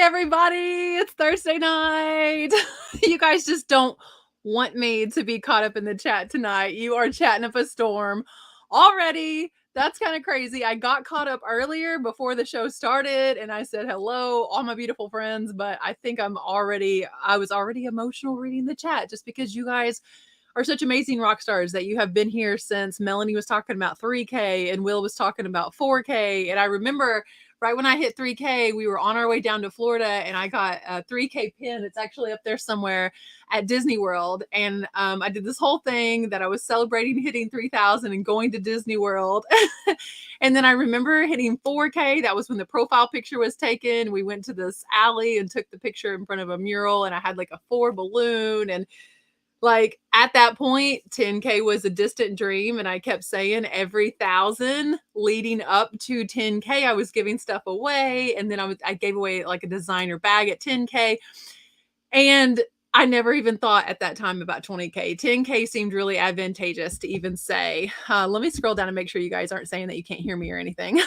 everybody. It's Thursday night. You guys just don't want me to be caught up in the chat tonight. You are chatting up a storm already. That's kind of crazy. I got caught up earlier before the show started and I said hello, all my beautiful friends, but I think I was already emotional reading the chat just because you guys are such amazing rock stars that you have been here since Melanie was talking about 3K and Will was talking about 4K. And I remember right when I hit 3K, we were on our way down to Florida and I got a 3K pin. It's actually up there somewhere at Disney World. And I did this whole thing that I was celebrating hitting 3,000 and going to Disney World. And then I remember hitting 4K. That was when the profile picture was taken. We went to this alley and took the picture in front of a mural and I had like a 4 balloon. And like at that point, 10K was a distant dream. And I kept saying every 1,000 leading up to 10K, I was giving stuff away. And then I gave away like a designer bag at 10K. And I never even thought at that time about 20K. 10K seemed really advantageous to even say. Let me scroll down and make sure you guys aren't saying that you can't hear me or anything.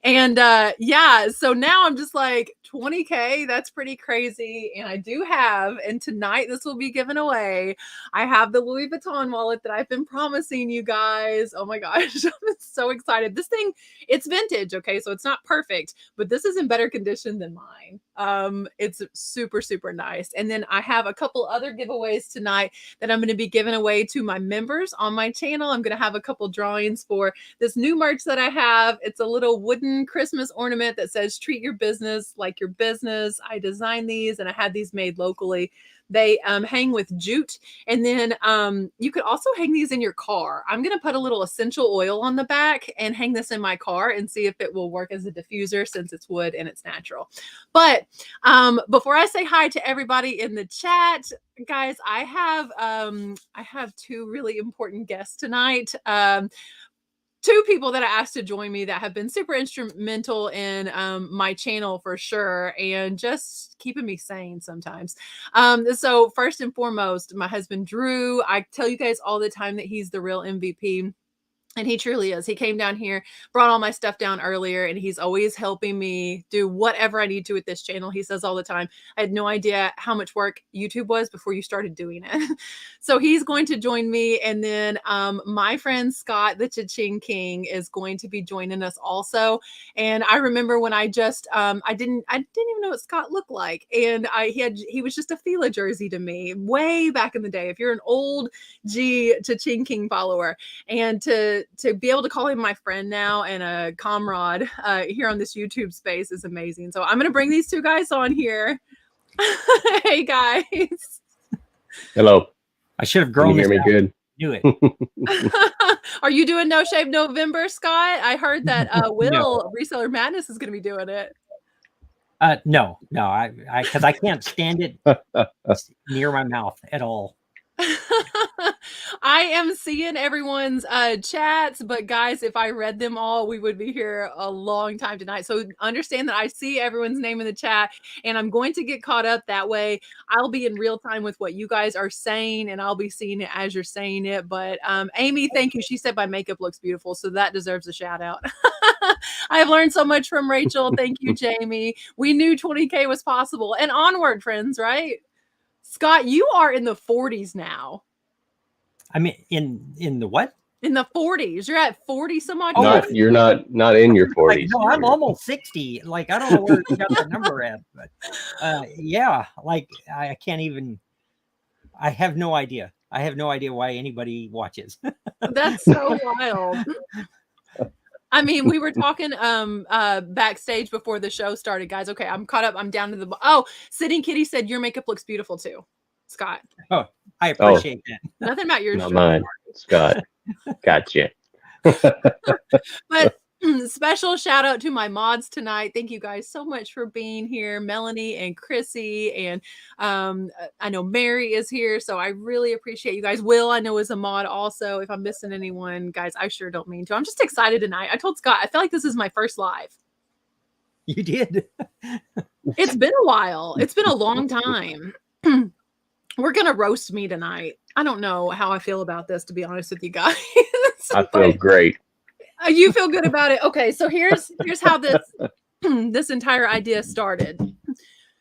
And yeah, so now I'm just like 20K, that's pretty crazy. And I do have, and tonight this will be given away. I have the Louis Vuitton wallet that I've been promising you guys. Oh my gosh, I'm so excited. This thing, it's vintage, okay? So it's not perfect, but this is in better condition than mine. It's super, super nice. And then I have a couple other giveaways tonight that I'm going to be giving away to my members on my channel. I'm going to have a couple drawings for this new merch that I have. It's a little wooden Christmas ornament that says treat your business like your business. I designed these and I had these made locally. They hang with jute. And then you could also hang these in your car. I'm going to put a little essential oil on the back and hang this in my car and see if it will work as a diffuser since it's wood and it's natural. But before I say hi to everybody in the chat, guys, I have two really important guests tonight. Two people that I asked to join me that have been super instrumental in my channel for sure and just keeping me sane sometimes. So first and foremost, my husband, Drew. I tell you guys all the time that he's the real MVP. And he truly is. He came down here, brought all my stuff down earlier, and he's always helping me do whatever I need to with this channel. He says all the time, I had no idea how much work YouTube was before you started doing it. So he's going to join me. And then my friend Scot The Chaching King is going to be joining us also. And I remember when I just, I didn't even know what Scott looked like. And he was just a Fila jersey to me way back in the day. If you're an old Chaching King follower, and to be able to call him my friend now and a comrade here on this YouTube space is amazing. So I'm going to bring these two guys on here. Hey guys. Hello. I should have grown. Can you hear me good? Do it. Are you doing No Shave November, Scott? I heard that Will Reseller Madness is going to be doing it. No, because I can't stand it near my mouth at all. I am seeing everyone's chats, but guys, if I read them all, we would be here a long time tonight. So understand that I see everyone's name in the chat and I'm going to get caught up that way. I'll be in real time with what you guys are saying and I'll be seeing it as you're saying it. But Amy, thank you. She said my makeup looks beautiful. So that deserves a shout out. I've learned so much from Rachel. Thank you, Jamie. We knew 20K was possible and onward, friends, right? Scott, you are in the 40s now. I mean, in the what? In the 40s. You're at 40 some odd. You're not in your 40s. Like, no, I'm almost 60. Like, I don't know where you got the number at, but yeah, like I can't even. I have no idea. I have no idea why anybody watches. That's so wild. I mean, we were talking backstage before the show started, guys. Okay, I'm caught up. I'm down to the Sitting Kitty said your makeup looks beautiful too, Scott. Oh, I appreciate that. Nothing about yours. Not mine, Scott. Gotcha. But special shout out to my mods tonight. Thank you guys so much for being here. Melanie and Chrissy and I know Mary is here. So I really appreciate you guys. Will, I know, is a mod also. If I'm missing anyone, guys, I sure don't mean to. I'm just excited tonight. I told Scott, I feel like this is my first live. You did. It's been a while. It's been a long time. We're going to roast me tonight. I don't know how I feel about this, to be honest with you guys. I feel great. You feel good about it? Okay, so here's how this this entire idea started.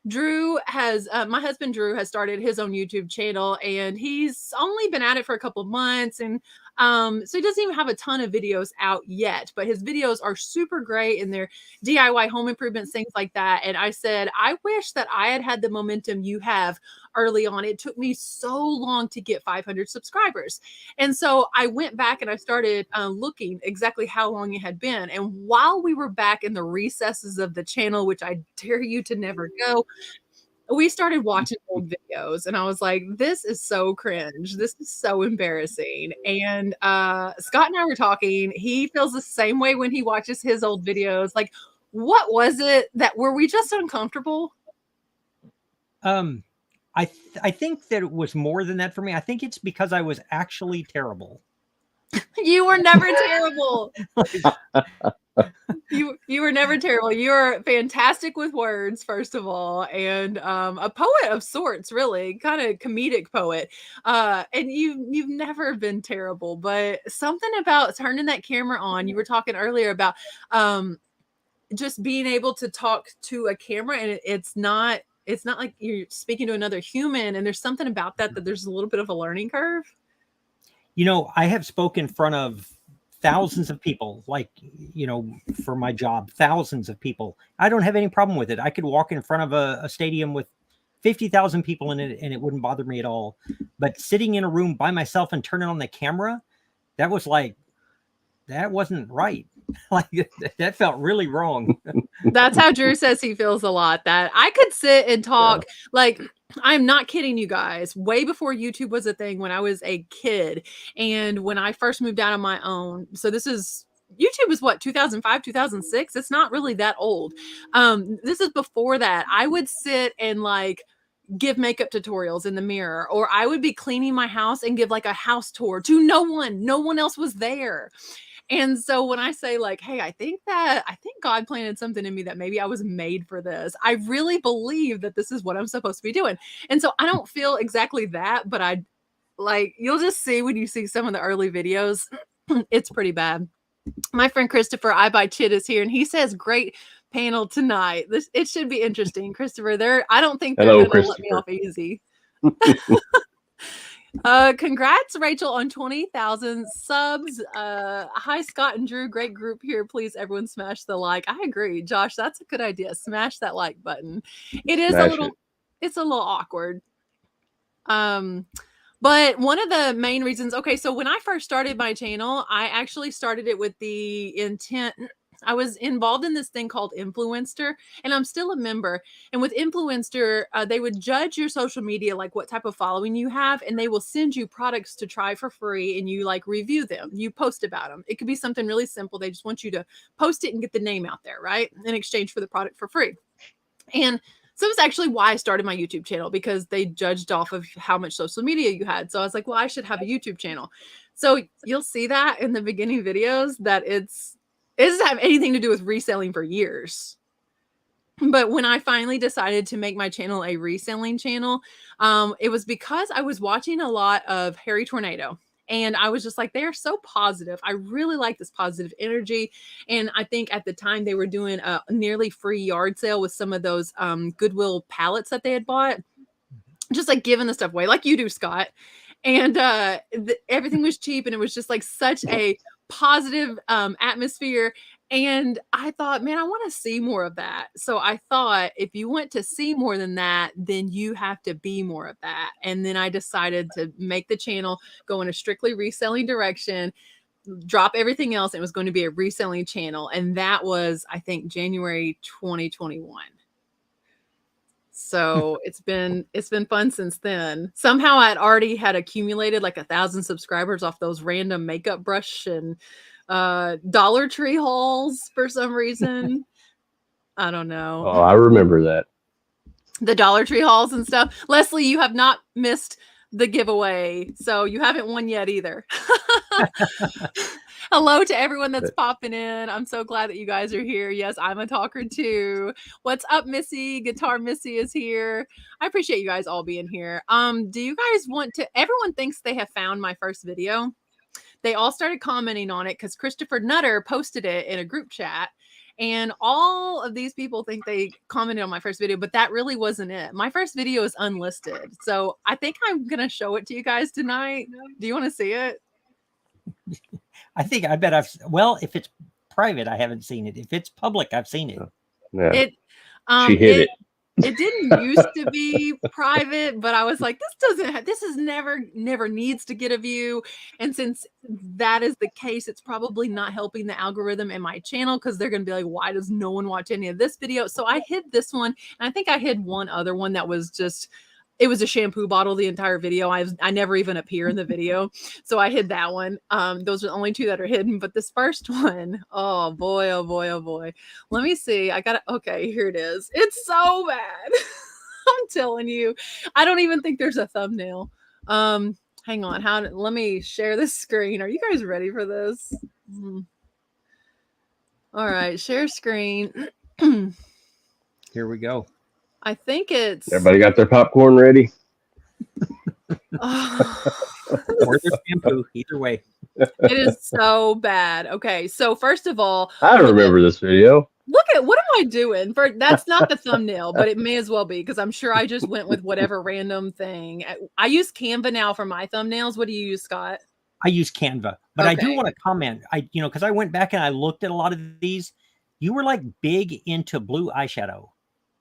Drew has, my husband Drew has started his own YouTube channel, and he's only been at it for a couple of months. And so he doesn't even have a ton of videos out yet, but his videos are super great and they're DIY home improvements, things like that. And I said, I wish that I had had the momentum you have early on. It took me so long to get 500 subscribers. And so I went back and I started looking exactly how long it had been. And while we were back in the recesses of the channel, which I dare you to never go, we started watching old videos and I was like, this is so cringe. This is so embarrassing. And Scott and I were talking. He feels the same way when he watches his old videos. Like, what was it that were we just uncomfortable? I think that it was more than that for me. I think it's because I was actually terrible. You were never terrible. You were never terrible. You're fantastic with words, first of all, and a poet of sorts, really, kind of comedic poet. And you've never been terrible, but something about turning that camera on. You were talking earlier about just being able to talk to a camera, and it's not like you're speaking to another human. And there's something about that there's a little bit of a learning curve. You know, I have spoken in front of thousands of people, like, you know, for my job, thousands of people. I don't have any problem with it. I could walk in front of a stadium with 50,000 people in it and it wouldn't bother me at all. But sitting in a room by myself and turning on the camera, that was like, that wasn't right. Like, that felt really wrong. That's how Drew says he feels a lot, that I could sit and talk. Like, I'm not kidding you guys. Way before YouTube was a thing, when I was a kid and when I first moved out on my own. So YouTube was what, 2005, 2006? It's not really that old. This is before that. I would sit and like give makeup tutorials in the mirror, or I would be cleaning my house and give like a house tour to no one else was there. And so when I say like, hey, I think God planted something in me that maybe I was made for this. I really believe that this is what I'm supposed to be doing. And so I don't feel exactly that, but I like, you'll just see when you see some of the early videos, it's pretty bad. My friend Christopher, I Buy Chit, is here and he says, great panel tonight. It should be interesting. Christopher, I don't think they're going to let me off easy. Congrats, Rachel, on 20,000 subs. Hi, Scott and Drew. Great group here. Please, everyone, smash the like. I agree, Josh. That's a good idea. Smash that like button. It's a little awkward. But one of the main reasons, okay, so when I first started my channel, I actually started it with the intent. I was involved in this thing called Influencer, and I'm still a member. And with Influencer, they would judge your social media, like what type of following you have, and they will send you products to try for free, and you like review them. You post about them. It could be something really simple. They just want you to post it and get the name out there, right? In exchange for the product for free. And so it was actually why I started my YouTube channel, because they judged off of how much social media you had. So I was like, well, I should have a YouTube channel. So you'll see that in the beginning videos that it doesn't have anything to do with reselling for years. But when I finally decided to make my channel a reselling channel, it was because I was watching a lot of Harry Tornado. And I was just like, they're so positive. I really like this positive energy. And I think at the time they were doing a nearly free yard sale with some of those Goodwill pallets that they had bought. Just like giving the stuff away like you do, Scott. And everything was cheap. And it was just like such a positive atmosphere. And I thought, man, I want to see more of that. So I thought, if you want to see more than that, then you have to be more of that. And then I decided to make the channel go in a strictly reselling direction, drop everything else. It was going to be a reselling channel. And that was, I think, January 2021. So it's been fun since then. Somehow I'd already had accumulated like 1,000 subscribers off those random makeup brush and Dollar Tree hauls for some reason. I don't know. Oh, I remember that. The Dollar Tree hauls and stuff. Leslie, you have not missed the giveaway, so you haven't won yet either. Hello to everyone that's popping in. I'm so glad that you guys are here. Yes, I'm a talker too. What's up, Missy? Guitar Missy is here. I appreciate you guys all being here. Do you guys want to, everyone thinks they have found my first video. They all started commenting on it because Christopher Nutter posted it in a group chat. And all of these people think they commented on my first video, but that really wasn't it. My first video is unlisted. So I think I'm going to show it to you guys tonight. Do you want to see it? I bet if it's private, I haven't seen it. If it's public, I've seen it. Yeah. She hid it. It didn't used to be private, but I was like, this is never needs to get a view. And since that is the case, it's probably not helping the algorithm in my channel because they're going to be like, why does no one watch any of this video? So I hid this one. And I think I hid one other one that was just, it was a shampoo bottle the entire video. I never even appear in the video. So I hid that one. Those are the only two that are hidden. But this first one, oh boy, oh boy, oh boy. Let me see. Okay, here it is. It's so bad. I'm telling you. I don't even think there's a thumbnail. Hang on. Let me share this screen. Are you guys ready for this? All right, share screen. Here we go. I think it's... Everybody got their popcorn ready? Or their shampoo, either way. It is so bad. Okay, so first of all... I don't remember this video. Look at, what am I doing? That's not the thumbnail, but it may as well be, because I'm sure I just went with whatever random thing. I use Canva now for my thumbnails. What do you use, Scott? I use Canva, but I do want to comment. Because I went back and I looked at a lot of these. You were like big into blue eyeshadow.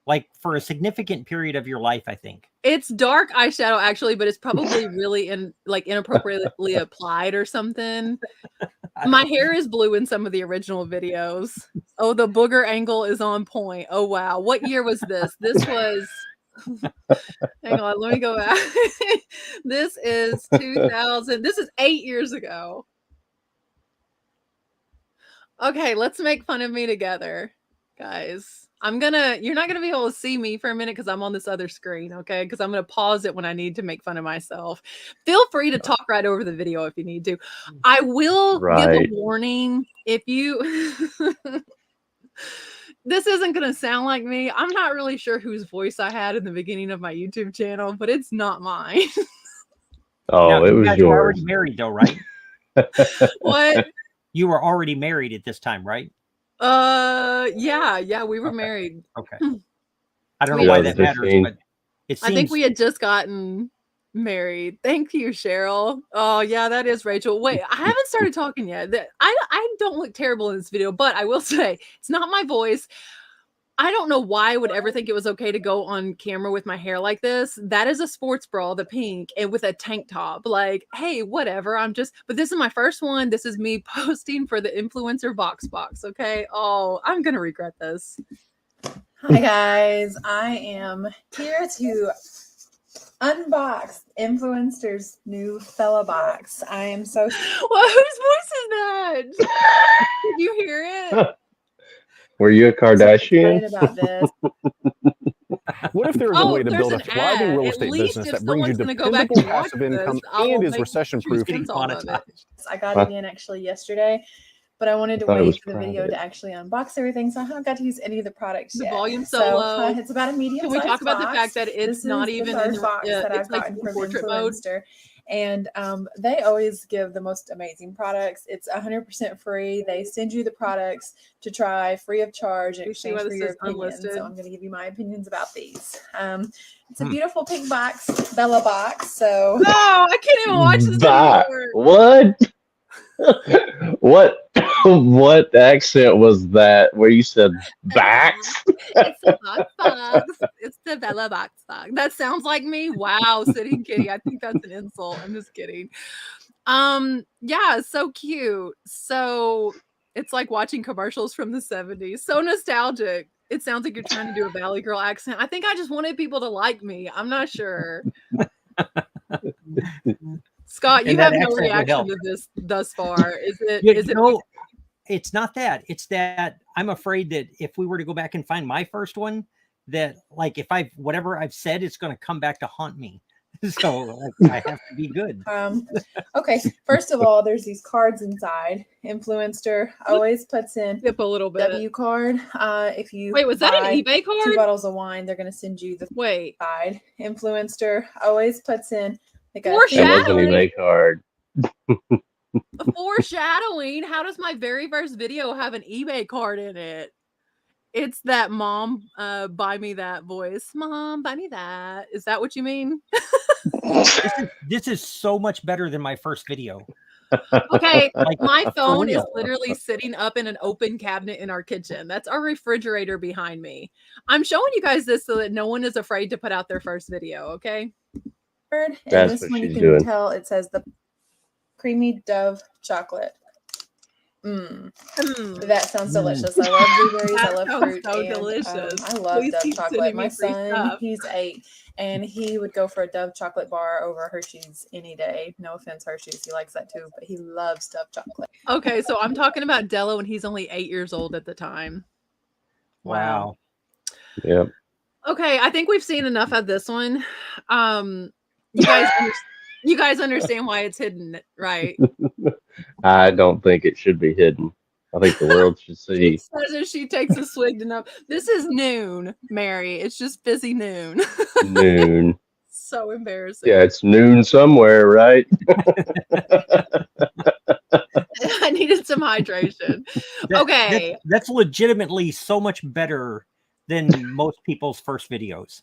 Like for a significant period of your life, I think. It's dark eyeshadow actually, but it's probably really inappropriately applied or something. My hair is blue in some of the original videos. Oh, the booger angle is on point. Oh wow. What year was this? This was hang on, let me go back. This is 2000. This is 8 years ago. Okay, let's make fun of me together, guys. You're not gonna be able to see me for a minute because I'm on this other screen, okay? Because I'm gonna pause it when I need to make fun of myself. Feel free to talk right over the video if you need to. I will give a warning if you this isn't gonna sound like me. I'm not really sure whose voice I had in the beginning of my YouTube channel, but it's not mine. Oh, now, it was yours. You were already married though, right? What? You were already married at this time, right? Yeah, we were married. Okay. I don't know why that matters, but it seems... I think we had just gotten married. Thank you, Cheryl. Oh yeah, that is Rachel. Wait, I haven't started talking yet. I don't look terrible in this video, but I will say it's not my voice. I don't know why I would ever think it was okay to go on camera with my hair like this. That is a sports bra, the pink, and with a tank top. Like, hey, whatever. But this is my first one. This is me posting for the influencer box, okay? Oh, I'm going to regret this. Hi, guys. I am here to unbox Influencer's new fella box. I am so... Well, whose voice is that? Did you hear it? Were you a Kardashian? About this. What if there was a way to build a thriving real estate business that brings you dependable passive income and is recession-proof? I got it in actually yesterday, but I wanted to wait for the video to actually unbox everything, so I haven't got to use any of the products yet. The volume's so low. It's about a medium. Can we talk about the fact that it's not even in the box that I've gotten from Influencer? And they always give the most amazing products. It's 100% free. They send you the products to try free of charge in exchange for your opinions. So I'm going to give you my opinions about these. It's a beautiful pink box, Bella box. So no, I can't even watch this anymore. What accent was that where you said box? It's the box. It's the Bella box. That sounds like me. Wow, sitting kitty. I think that's an insult. I'm just kidding. Yeah, so cute. So it's like watching commercials from the 70s. So nostalgic. It sounds like you're trying to do a Valley Girl accent. I think I just wanted people to like me. I'm not sure. Scott, you have no reaction to this thus far. Is it? No, it's not that. It's that I'm afraid that if we were to go back and find my first one, that like if whatever I've said, it's going to come back to haunt me. So I have to be good. Okay. First of all, there's these cards inside. Influencer always puts in a little bit W card. If you was that an eBay card? 2 bottles of wine, they're going to send you the side. Influencer always puts in. Foreshadowing. EBay card. Foreshadowing. How does my very first video have an eBay card in it? It's that mom, buy me that voice. Mom, buy me that. Is that what you mean? This is so much better than my first video. Okay, Like, my for phone is real. literally sitting up in an open cabinet in our kitchen. That's our refrigerator behind me. I'm showing you guys this so that no one is afraid to put out their first video, okay? And That's this what one you she's can doing. tell it says the creamy Dove chocolate. That sounds delicious. I love blueberries. I That love sounds fruit. so and, delicious. I love Please Dove keep chocolate. sending My me free son, stuff. he's 8, and he would go for a Dove chocolate bar over Hershey's any day. No offense, Hershey's. He likes that too, but he loves Dove chocolate. Okay, so I'm talking about Dello, and he's only 8 years old at the time. Wow. Yep. Okay, I think we've seen enough of this one. You guys, you guys understand why it's hidden, right? I don't think it should be hidden. I think the world should see. Says as she takes a swig to know. This is noon, Mary. It's just fizzy noon. Noon. So embarrassing. Yeah, it's noon somewhere, right? I needed some hydration. Okay. That's legitimately so much better than most people's first videos.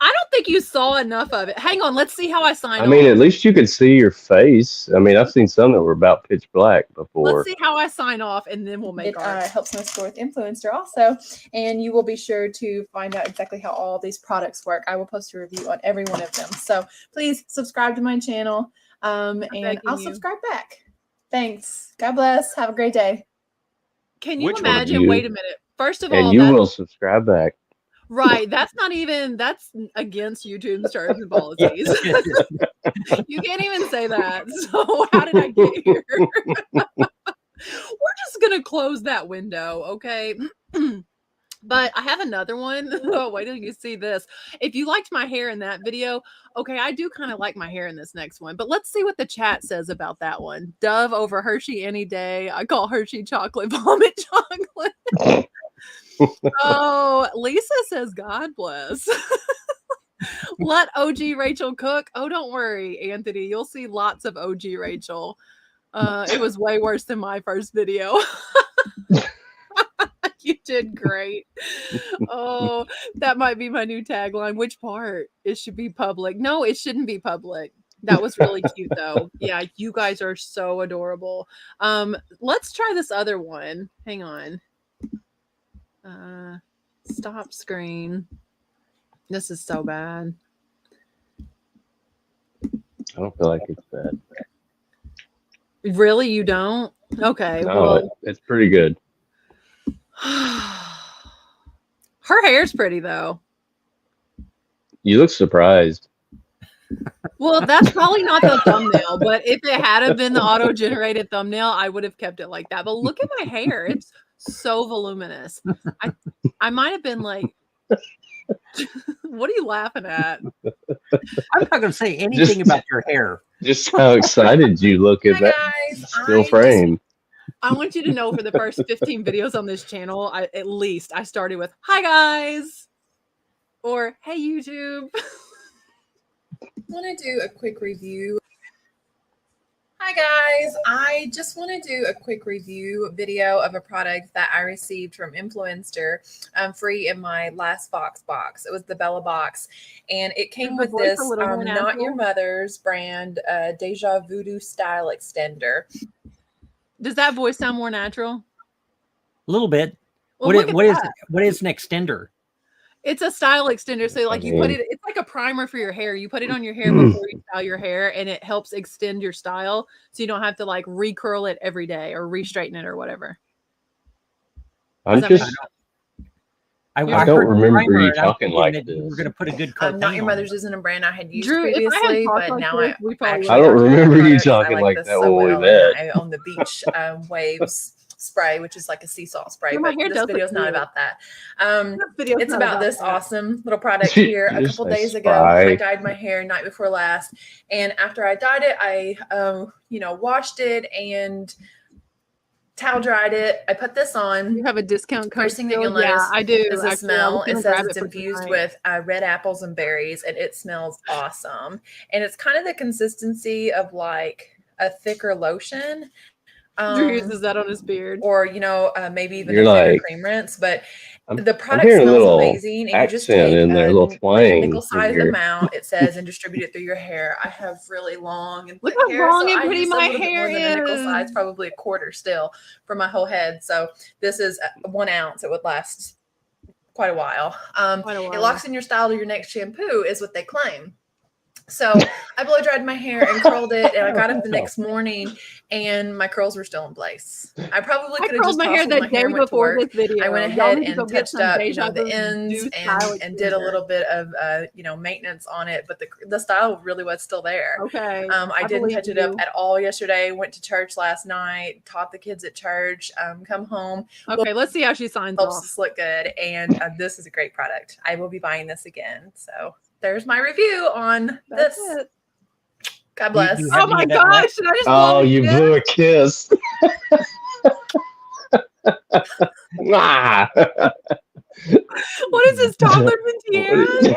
I don't think you saw enough of it. Hang on, let's see how I sign I mean, off. at least you could see your face. I mean, I've seen some that were about pitch black before. Let's see how I sign off, and then we'll make It our. helps my score with Influencer also, and you will be sure to find out exactly how all these products work. I will post a review on every one of them. So please subscribe to my channel, and I'll subscribe back. Thanks. God bless. Have a great day. Can you Which one of imagine? you? Wait a minute. First of all, And you will subscribe back. right. That's against YouTube's terms and policies. You can't even say that. So how did I get here? We're just gonna close that window, okay? But I have another one. Oh, wait till you see this. If you liked my hair in that video, okay, I do kind of like my hair in this next one. But let's see what the chat says about that one. Dove over Hershey any day. I call Hershey chocolate vomit chocolate. Oh, Lisa says, God bless. Let OG Rachel cook. Oh, don't worry, Anthony. You'll see lots of OG Rachel. It was way worse than my first video. You did great. Oh, that might be my new tagline. Which part? It should be public. No, it shouldn't be public. That was really cute though. Yeah, you guys are so adorable. Let's try this other one. Hang on. Stop screen. This is so bad. I don't feel like it's bad. Really, you don't? Okay. No, Well, it's pretty good. her hair's pretty though. You look surprised. Well, that's probably not the thumbnail, but if it had been the auto-generated thumbnail, I would have kept it like that. But look at my hair. It's so voluminous. I might have been like, what are you laughing at? I'm not going to say anything about your hair. Just how excited you look at that still frame. I want you to know for the first 15 videos on this channel, at least I started with, hi guys, or hey YouTube. Want to do a quick review. Hi guys, I just want to do a quick review video of a product that I received from Influencer free in my last Fox box. It was the Bella box, and it came with this Not Your Mother's brand Deja Voodoo style extender. Does that voice sound more natural? A little bit. Well, what is an extender? It's a style extender. So like you put it, it's like a primer for your hair. You put it on your hair before you style your hair, and it helps extend your style. So you don't have to like recurl it every day or re-straighten it or whatever. I don't remember you talking like this. We're going to put a good coat. Not Your Mother's isn't a brand I had used Drew, previously, but now I don't remember you talking like that. I own the beach waves spray, which is like a sea salt spray, but this video is not about that. It's about this awesome little product here. A couple days ago, I dyed my hair night before last, and after I dyed it, I washed it and towel dried it. I put this on. You have a discount code. First thing that you'll notice I do. is the smell. It says it's infused with red apples and berries, and it smells awesome. And it's kind of the consistency of like a thicker lotion. Drew uses that on his beard. Or, maybe even You're a thinner like, cream rinse. But I'm the product hearing a smells little amazing. And you just accent take in there, a little twang in nickel-sized your. amount, it says, and distribute it through your hair. I have really long and Look thick how hair, long so and I pretty use a my little bit hair more than a nickel is. size, probably a quarter still for my whole head. So this is 1 ounce. It would last quite a while. It locks in your style to your next shampoo is what they claim. So I blow dried my hair and curled it, and I got up the next morning, and my curls were still in place. I probably could have just my hair the day before this video. I went ahead and touched up, the ends and did a little bit of maintenance on it, but the style really was still there. Okay. I didn't touch it up at all yesterday. Went to church last night, taught the kids at church. Come home. Okay, let's see how she signs helps off. us look good, and this is a great product. I will be buying this again. So there's my review on this. God bless. Oh my gosh! Should I just Oh, you blew a kiss. What is this, toddlers and tiaras?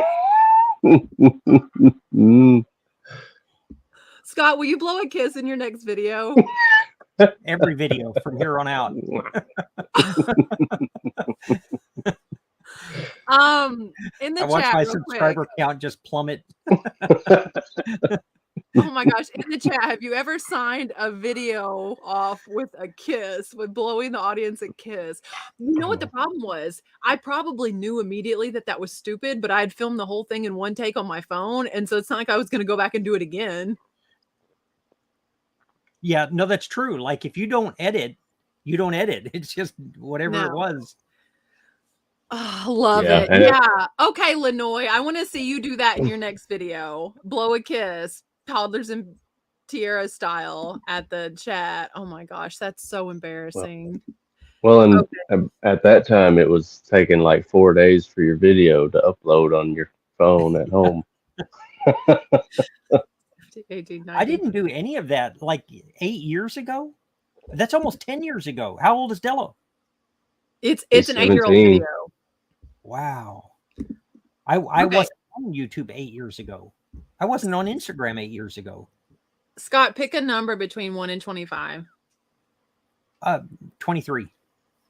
Scott, will you blow a kiss in your next video? Every video from here on out. In the I watch chat, my subscriber count just plummet. Oh my gosh, in the chat, have you ever signed a video off with a kiss, with blowing the audience a kiss? You know what the problem was? I probably knew immediately that was stupid, but I had filmed the whole thing in one take on my phone, and so it's not like I was going to go back and do it again. Yeah, no, that's true. Like, if you don't edit, you don't edit. It's just whatever it was. Oh, love it. Yeah. Okay, Lenoy, I want to see you do that in your next video. Blow a kiss, toddlers and tiara style at the chat. Oh my gosh, that's so embarrassing. Well, and at that time, it was taking like 4 days for your video to upload on your phone at home. 18, I didn't do any of that like 8 years ago. That's almost 10 years ago. How old is Dello? It's an 8-year-old video. Wow. I wasn't on YouTube 8 years ago. I wasn't on Instagram 8 years ago. Scott, pick a number between 1 and 25. 23.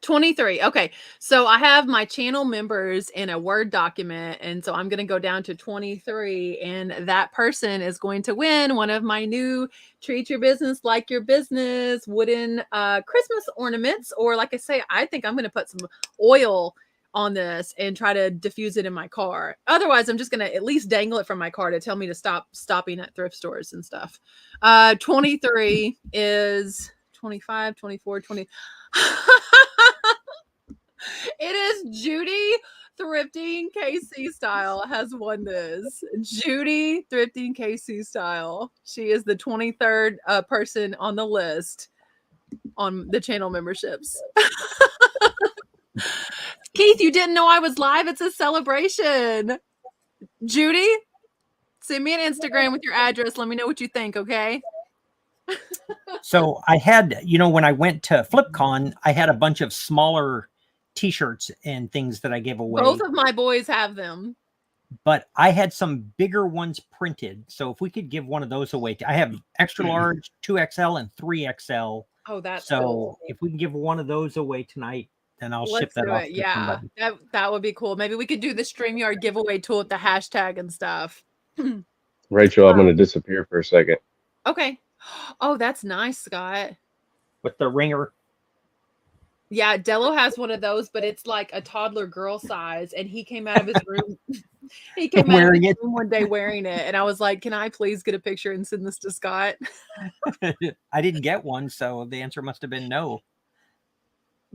23. Okay. So I have my channel members in a Word document. And so I'm going to go down to 23. And that person is going to win one of my new Treat Your Business Like Your Business wooden Christmas ornaments. Or like I say, I think I'm going to put some oil on this and try to diffuse it in my car. Otherwise, I'm just going to at least dangle it from my car to tell me to stop stopping at thrift stores and stuff. 23 is 25, 24, 20. It is Judy Thrifting KC Style has won this. Judy Thrifting KC Style. She is the 23rd person on the list on the channel memberships. Keith, you didn't know I was live? It's a celebration. Judy, send me an Instagram with your address. Let me know what you think, okay? So I had, when I went to FlipCon, I had a bunch of smaller t-shirts and things that I gave away. Both of my boys have them. But I had some bigger ones printed. So if we could give one of those away. I have extra large, 2XL, and 3XL. Oh, that's so cool. If we can give one of those away tonight, then I'll ship that off. Yeah, that would be cool. Maybe we could do the StreamYard giveaway tool with the hashtag and stuff. Rachel, I'm going to disappear for a second. Okay. Oh, that's nice, Scott. With the ringer. Yeah, Dello has one of those, but it's like a toddler girl size. And he came out of his room. He came out of his room one day wearing it. And I was like, can I please get a picture and send this to Scott? I didn't get one. So the answer must have been no.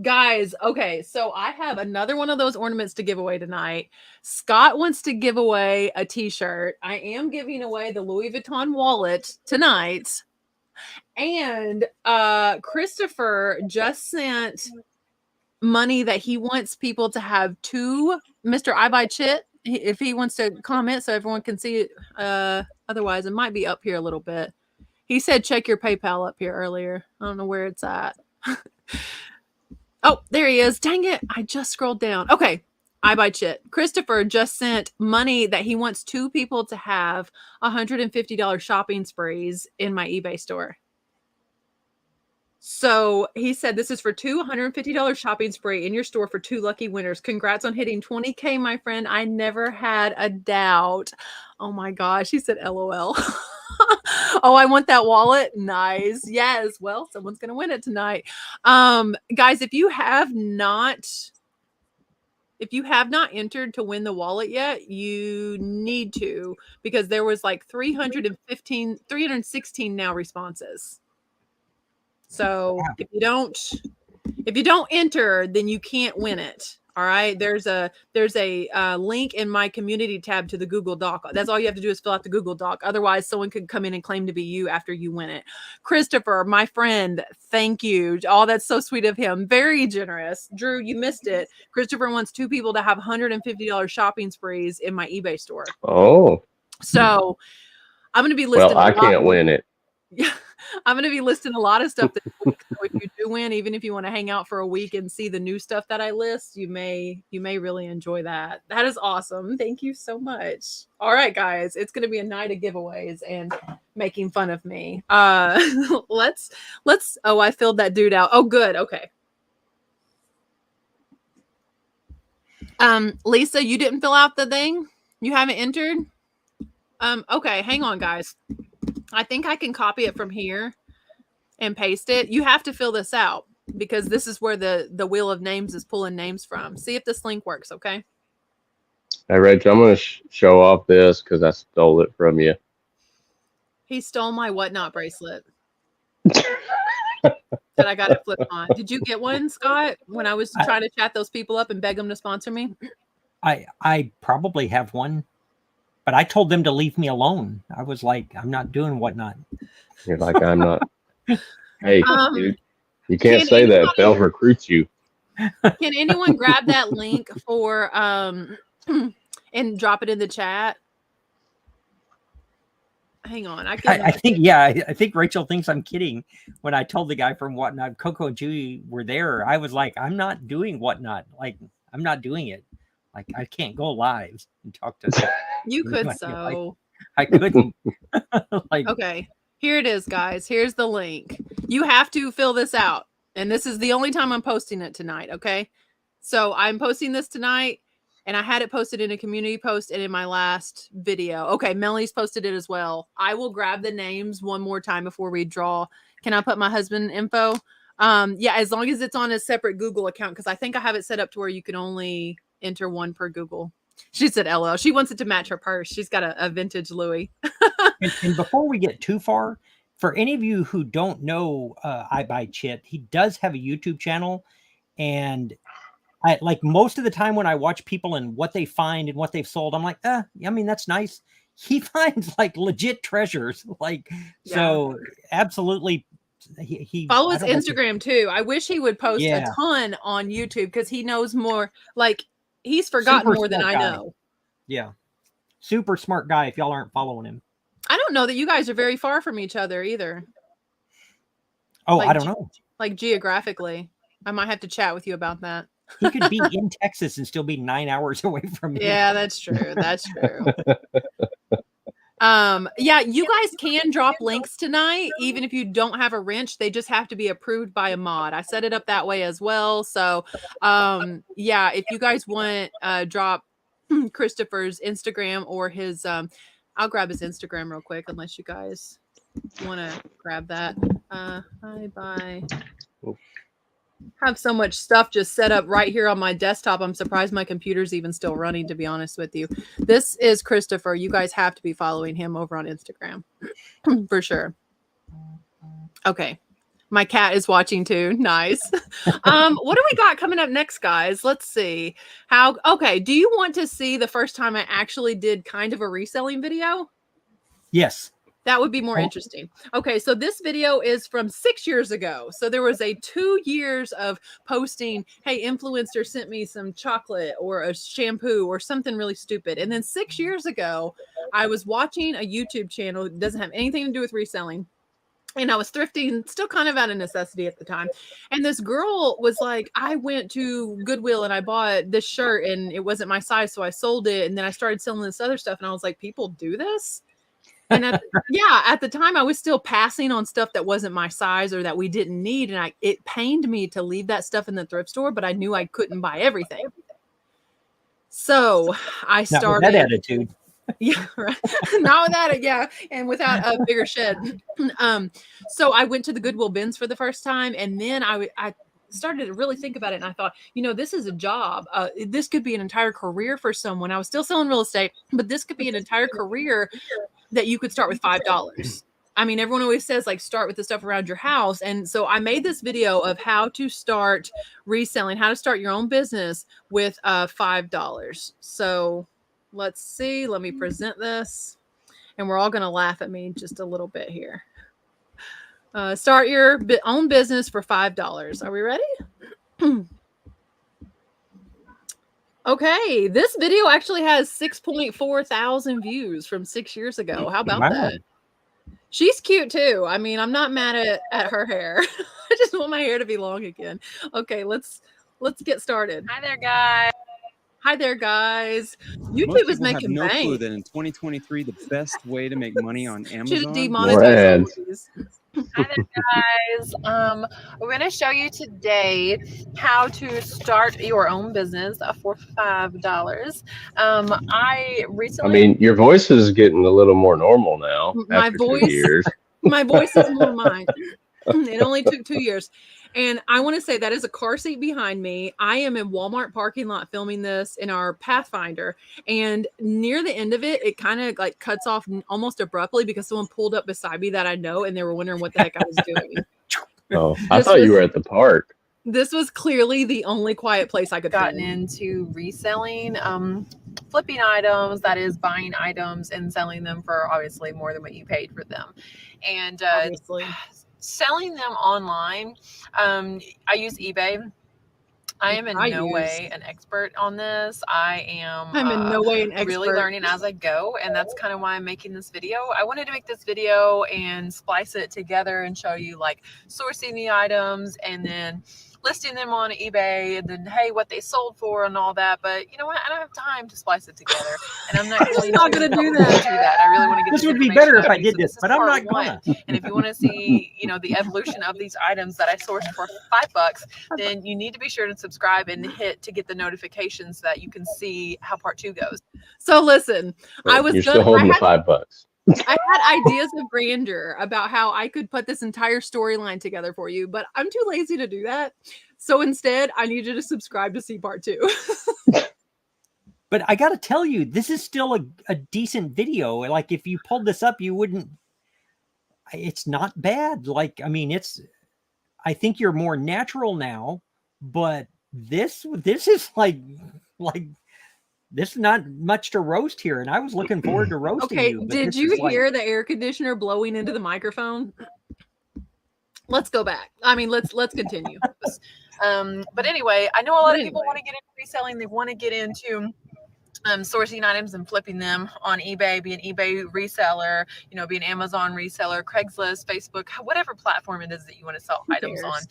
Guys, okay, so I have another one of those ornaments to give away tonight. Scott wants to give away a t-shirt. I am giving away the Louis Vuitton wallet tonight. And Christopher just sent money that he wants people to have to Mr. I Buy Chit, if he wants to comment so everyone can see it. Otherwise, it might be up here a little bit. He said check your PayPal up here earlier. I don't know where it's at. Oh, there he is. Dang it. I just scrolled down. Okay. I Buy Chit. Christopher just sent money that he wants 2 people to have $150 shopping sprees in my eBay store. So he said, this is for $250 shopping spree in your store for 2 lucky winners. Congrats on hitting 20K, my friend. I never had a doubt. Oh my gosh. He said, LOL. Oh, I want that wallet. Nice. Yes. Well, someone's going to win it tonight. Guys, if you have not entered to win the wallet yet, you need to, because there was like 316 now responses. So if you don't enter, then you can't win it. All right. There's a link in my community tab to the Google Doc. That's all you have to do is fill out the Google Doc. Otherwise, someone could come in and claim to be you after you win it. Christopher, my friend, thank you. Oh, that's so sweet of him. Very generous. Drew, you missed it. Christopher wants 2 people to have $150 shopping sprees in my eBay store. Oh. So I'm going to be listing. Well, I can't win it. Yeah. I'm going to be listing a lot of stuff this week. So if you do win, even if you want to hang out for a week and see the new stuff that I list, you may really enjoy that. That is awesome. Thank you so much. All right, guys, it's going to be a night of giveaways and making fun of me. Let's. Oh, I filled that dude out. Oh, good. Okay. Lisa, you didn't fill out the thing? You haven't entered? Okay, hang on, guys. I think I can copy it from here and paste it. You have to fill this out because this is where the wheel of names is pulling names from. See if this link works, okay? Hey, Rach, I'm going to show off this because I stole it from you. He stole my whatnot bracelet that I got it flipped on. Did you get one, Scott, when I was trying to chat those people up and beg them to sponsor me? I probably have one. But I told them to leave me alone. I was like, I'm not doing whatnot. You're like, I'm not. Hey, dude, you can't say that. They'll recruit you. Can anyone grab that link for and drop it in the chat? Hang on. I think Rachel thinks I'm kidding. When I told the guy from Whatnot, Coco and Julie were there, I was like, I'm not doing Whatnot. Like, I'm not doing it. Like, I can't go live and talk to them. You could so. I couldn't. Like, okay, here it is, guys. Here's the link. You have to fill this out. And this is the only time I'm posting it tonight, okay? So I'm posting this tonight, and I had it posted in a community post and in my last video. Okay, Melanie's posted it as well. I will grab the names one more time before we draw. Can I put my husband info? Yeah, as long as it's on a separate Google account, because I think I have it set up to where you can only enter one per Google. She said LL. She wants it to match her purse. She's got a vintage Louis. and before we get too far, for any of you who don't know I Buy Chit, he does have a YouTube channel. And I like most of the time when I watch people and what they find and what they've sold, I'm like, I mean, that's nice. He finds like legit treasures. Like, yeah. So absolutely. He follow his Instagram too. I wish he would post a ton on YouTube because he knows more. Like, he's forgotten more than I know. Yeah. Super smart guy if y'all aren't following him. I don't know that you guys are very far from each other either. Oh, like, I don't know. Like geographically. I might have to chat with you about that. He could be in Texas and still be 9 hours away from you. Yeah, that's true. That's true. Yeah, you guys can drop links tonight, even if you don't have a wrench. They just have to be approved by a mod. I set it up that way as well. So, yeah, if you guys want, drop Christopher's Instagram or his, I'll grab his Instagram real quick, unless you guys want to grab that. I buy. Have so much stuff just set up right here on my desktop. I'm surprised my computer's even still running, to be honest with you. This is Christopher. You guys have to be following him over on Instagram for sure. Okay. My cat is watching too. Nice. What do we got coming up next, guys? Let's see. Okay. Do you want to see the first time I actually did kind of a reselling video? Yes. That would be more interesting. Okay, so this video is from 6 years ago. So there was a 2 years of posting, hey, influencer sent me some chocolate or a shampoo or something really stupid. And then 6 years ago, I was watching a YouTube channel. It doesn't have anything to do with reselling. And I was thrifting, still kind of out of necessity at the time. And this girl was like, I went to Goodwill and I bought this shirt and it wasn't my size, so I sold it. And then I started selling this other stuff. And I was like, people do this? And at the time I was still passing on stuff that wasn't my size or that we didn't need. And it pained me to leave that stuff in the thrift store, but I knew I couldn't buy everything. So I started. Not with that attitude. Yeah, right. Not without it, yeah, and without a bigger shed. So I went to the Goodwill bins for the first time, and then I started to really think about it, and I thought, this is a job. This could be an entire career for someone. I was still selling real estate, but this could be an entire career that you could start with $5. I mean, everyone always says, like, start with the stuff around your house. And so I made this video of how to start reselling, how to start your own business with $5. So let's see. Let me present this. And we're all going to laugh at me just a little bit here. Start your own business for $5. Are we ready? Okay. This video actually has 6.4 thousand views from 6 years ago. How about that? She's cute too. I mean, I'm not mad at her hair. I just want my hair to be long again. Okay, let's get started. Hi there, guys. Hi there, guys. YouTube is making no bank. clue that in 2023 the best way to make money on Amazon. Demonetize. Hi there, guys. We're going to show you today how to start your own business for $5. I mean, your voice is getting a little more normal now. My voice, 2 years. My voice is more mine. It only took 2 years. And I want to say that is a car seat behind me. I am in Walmart parking lot filming this in our Pathfinder. And near the end of it, it kind of like cuts off almost abruptly because someone pulled up beside me that I know, and they were wondering what the heck I was doing. Oh, I thought you were at the park. This was clearly the only quiet place I could gotten into reselling, flipping items, that is buying items and selling them for obviously more than what you paid for them. And selling them online, I use eBay. I am in no way an expert on this. I'm in no way an expert. Really learning as I go, and that's kind of why I'm making this video. I wanted to make this video and splice it together and show you like sourcing the items and then listing them on eBay and then, hey, what they sold for and all that. But you know what? I don't have time to splice it together. And I'm not really not going to do that. I really want to get this would be better if I did this, but I'm not going to. And if you want to see, the evolution of these items that I sourced for $5, then you need to be sure to subscribe and hit to get the notifications so that you can see how part 2 goes. So listen, You're still holding the $5. I had ideas of grandeur about how I could put this entire storyline together for you, but I'm too lazy to do that. So instead, I need you to subscribe to see part 2. But I got to tell you, this is still a decent video. Like if you pulled this up, you wouldn't. It's not bad. Like, I mean, I think you're more natural now, but this is like. This is not much to roast here, and I was looking forward to roasting you. Okay, did you hear the air conditioner blowing into the microphone? Let's go back. I mean, let's continue. But anyway, I know a lot of people want to get into reselling. They want to get into sourcing items and flipping them on eBay, be an eBay reseller, be an Amazon reseller, Craigslist, Facebook, whatever platform it is that you want to sell items on.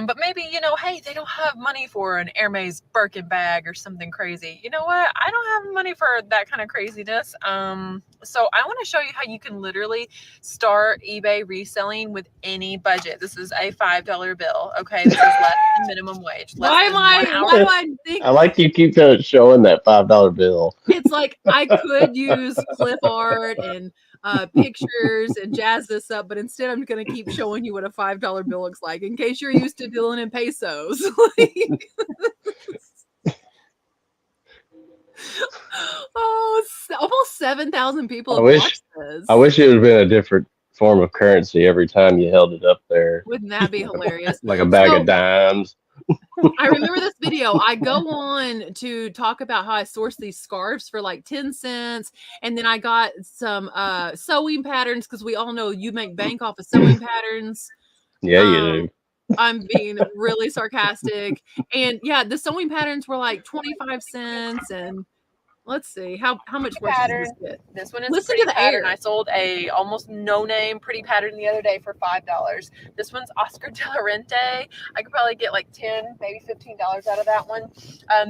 But maybe, hey, they don't have money for an Hermes Birkin bag or something crazy. You know what? I don't have money for that kind of craziness. So I want to show you how you can literally start eBay reselling with any budget. This is a $5 bill. Okay. This is less than minimum wage. Why do I think? I like you keep showing that $5 bill. It's like I could use clip art and pictures and jazz this up, but instead I'm going to keep showing you what a $5 bill looks like in case you're used to dealing in pesos. Almost 7,000 people have watched this. I wish it would have been a different form of currency every time you held it up there. Wouldn't that be hilarious? Like a bag of dimes. I remember this video. I go on to talk about how I sourced these scarves for like 10 cents. And then I got some sewing patterns because we all know you make bank off of sewing patterns. Yeah, you do. I'm being really sarcastic. And yeah, the sewing patterns were like 25 cents. And let's see, how much work does this get? This one is a pretty pattern. I sold a almost no-name pretty pattern the other day for $5. This one's Oscar de la Renta. I could probably get like $10, maybe $15 out of that one.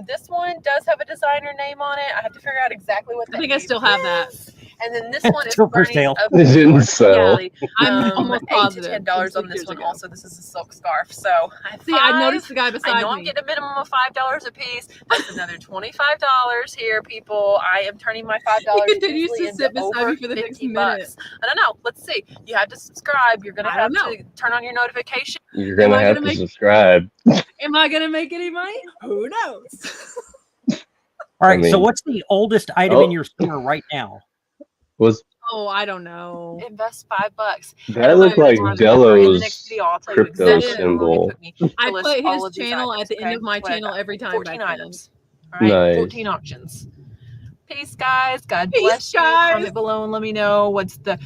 This one does have a designer name on it. I have to figure out exactly what that is. I think I still have that. And then this one is for burning sale. of It didn't the sell. I'm almost $8 to positive. $10 on this one. Also, this is a silk scarf. So I noticed the guy beside me. I know I'm getting a minimum of $5 a piece. That's another $25 here, people. I am turning my $5 he continues easily to sit into beside over me for the next 50 minute. bucks. I don't know. Let's see. You have to subscribe. You're gonna have to turn on your notification. You're gonna have to subscribe. Am I gonna make any money? Who knows? All right. So what's the oldest item in your store right now? Oh, I don't know. Invest $5. That looked like Delo's crypto symbol. I put his channel at the end of my channel every time. 14 items. All right, nice. 14 auctions. Peace, guys. God bless you. Comment below and let me know what's the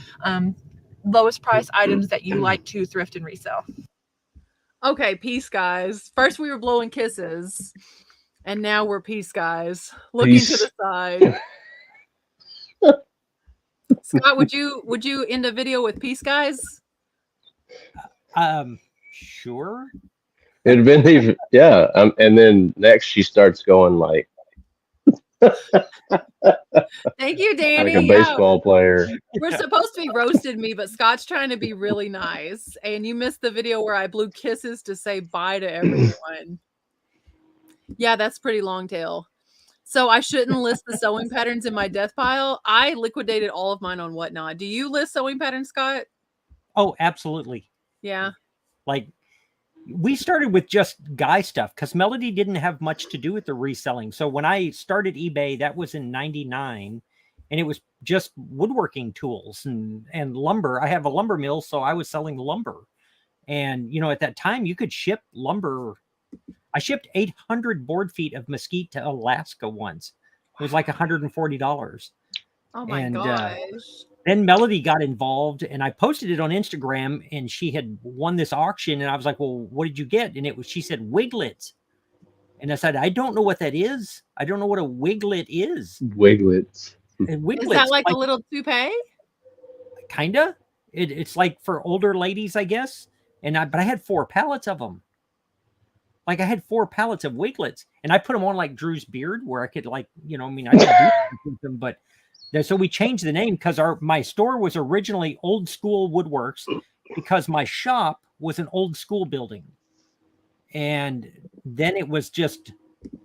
lowest price items that you like to thrift and resell. Okay, peace, guys. First we were blowing kisses, and now we're peace, guys. Looking to the side. Scott, would you end a video with peace, guys? Sure. It'd been even, yeah. And then next she starts going like. Thank you, Danny. Like a baseball player. We're supposed to be roasted me, but Scott's trying to be really nice. And you missed the video where I blew kisses to say bye to everyone. Yeah, that's pretty long tail. So I shouldn't list the sewing patterns in my death pile. I liquidated all of mine on Whatnot. Do you list sewing patterns, Scott? Oh, absolutely. Yeah. Like we started with just guy stuff because Melody didn't have much to do with the reselling. So when I started eBay, that was in 99 and it was just woodworking tools and lumber. I have a lumber mill, so I was selling lumber. And, you know, at that time you could ship lumber. I shipped 800 board feet of mesquite to Alaska once. It was like $140. Oh my gosh. Then Melody got involved and I posted it on Instagram and she had won this auction. And I was like, well, what did you get? And she said, wiglets. And I said, I don't know what that is. I don't know what a wiglet is. Wiglets. And wiglets. Is that like a little toupee? Kinda. It's like for older ladies, I guess. But I had 4 pallets of them. Like I had 4 pallets of wiglets and I put them on like Drew's beard where I could like, you know, I mean, I could do something with them, but so we changed the name because my store was originally Old School Woodworks because my shop was an old school building. And then it was just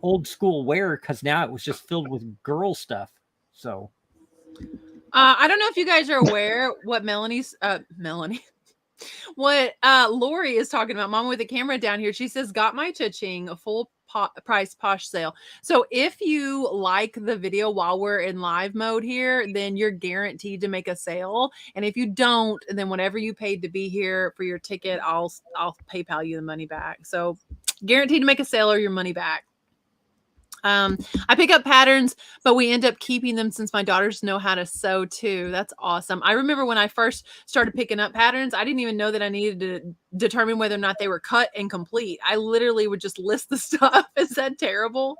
old school wear because now it was just filled with girl stuff. So I don't know if you guys are aware what what Lori is talking about. Mom with the camera down here. She says, got my cha-ching, a full price posh sale. So if you like the video while we're in live mode here, then you're guaranteed to make a sale. And if you don't, then whatever you paid to be here for your ticket, I'll PayPal you the money back. So guaranteed to make a sale or your money back. I pick up patterns, but we end up keeping them since my daughters know how to sew too. That's awesome. I remember when I first started picking up patterns, I didn't even know that I needed to determine whether or not they were cut and complete. I literally would just list the stuff. Is that terrible?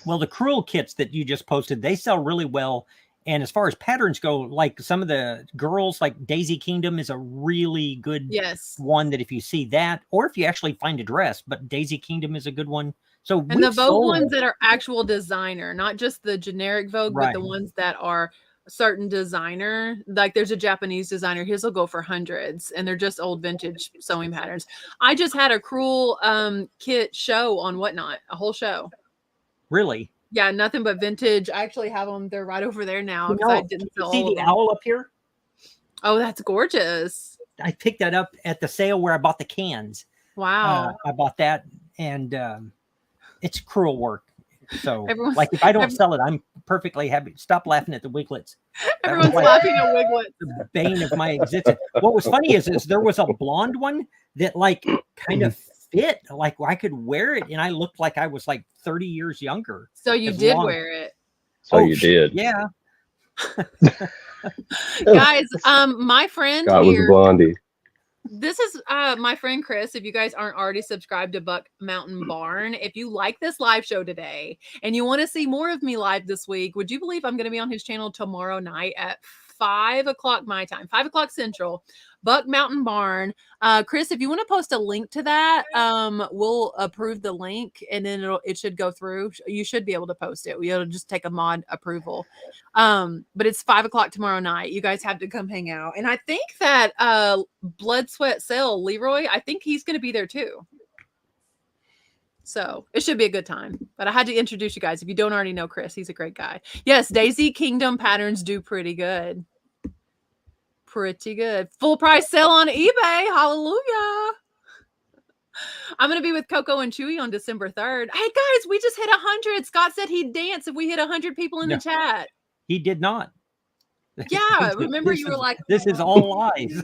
Well, the crewel kits that you just posted, they sell really well. And as far as patterns go, like some of the girls, like Daisy Kingdom is a really good one that if you see that, or if you actually find a dress, but Daisy Kingdom is a good one. So and the Vogue ones that are actual designer, not just the generic Vogue, but the ones that are certain designer, like there's a Japanese designer, his will go for hundreds and they're just old vintage sewing patterns. I just had a crewel kit show on Whatnot, a whole show. Really? Yeah, nothing but vintage. I actually have them. They're right over there now because I didn't sell see the owl up here. Oh, that's gorgeous. I picked that up at the sale where I bought the cans. Wow. I bought that and it's crewel work. So like if I don't sell it, I'm perfectly happy. Stop laughing at the wiglets. Everyone's laughing at wiglets. The bane of my existence. What was funny is there was a blonde one that like kind of fit. Like I could wear it and I looked like I was like 30 years younger. So you did wear it. So you did. Yeah. Guys, my friend Scott was a blondie. This is my friend Chris. If you guys aren't already subscribed to Buck Mountain Barn, if you like this live show today and you want to see more of me live this week, would you believe I'm going to be on his channel tomorrow night at 5 o'clock my time, 5 o'clock Central. Buck Mountain Barn. Chris, if you want to post a link to that, we'll approve the link, and then it should go through. You should be able to post it. We'll just take a mod approval. But it's 5 o'clock tomorrow night. You guys have to come hang out. And I think that Blood, Sweat, Sale, Leroy, I think he's going to be there too. So it should be a good time. But I had to introduce you guys. If you don't already know Chris, he's a great guy. Yes, Daisy Kingdom patterns do pretty good. Pretty good. Full price sale on eBay. Hallelujah. I'm going to be with Coco and Chewy on December 3rd. Hey, guys, we just hit 100. Scott said he'd dance if we hit 100 people in the chat. He did not. Yeah, remember you were like, this is all lies.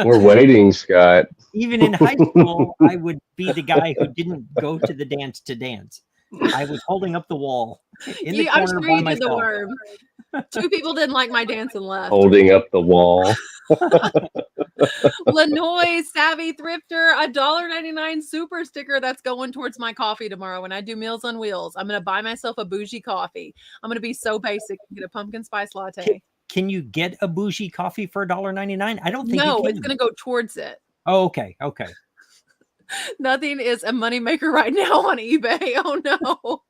We're waiting, Scott. Even in high school, I would be the guy who didn't go to the dance to dance. I was holding up the wall in the corner I'm sure by you myself. did the worm. 2 people didn't like my dance and left. Holding up the wall. Lanoy Savvy Thrifter, $1.99 super sticker that's going towards my coffee tomorrow when I do Meals on Wheels. I'm going to buy myself a bougie coffee. I'm going to be so basic and get a pumpkin spice latte. Can you get a bougie coffee for $1.99? I don't think no, you can. It's going to go towards it. Oh, okay. Okay. Nothing is a moneymaker right now on eBay. Oh, no.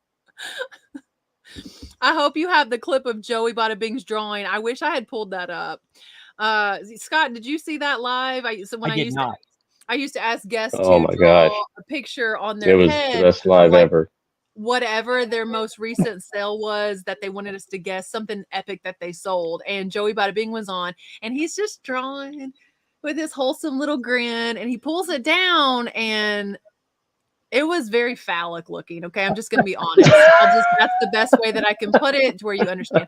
I hope you have the clip of Joey Bada Bing's drawing. I wish I had pulled that up. Scott, did you see that live? I used to ask guests to draw a picture on their head. It was the best live ever. Whatever their most recent sale was that they wanted us to guess, something epic that they sold. And Joey Bada Bing was on, and he's just drawing with his wholesome little grin, and he pulls it down, and it was very phallic looking. Okay, I'm just going to be honest. That's the best way that I can put it to where you understand.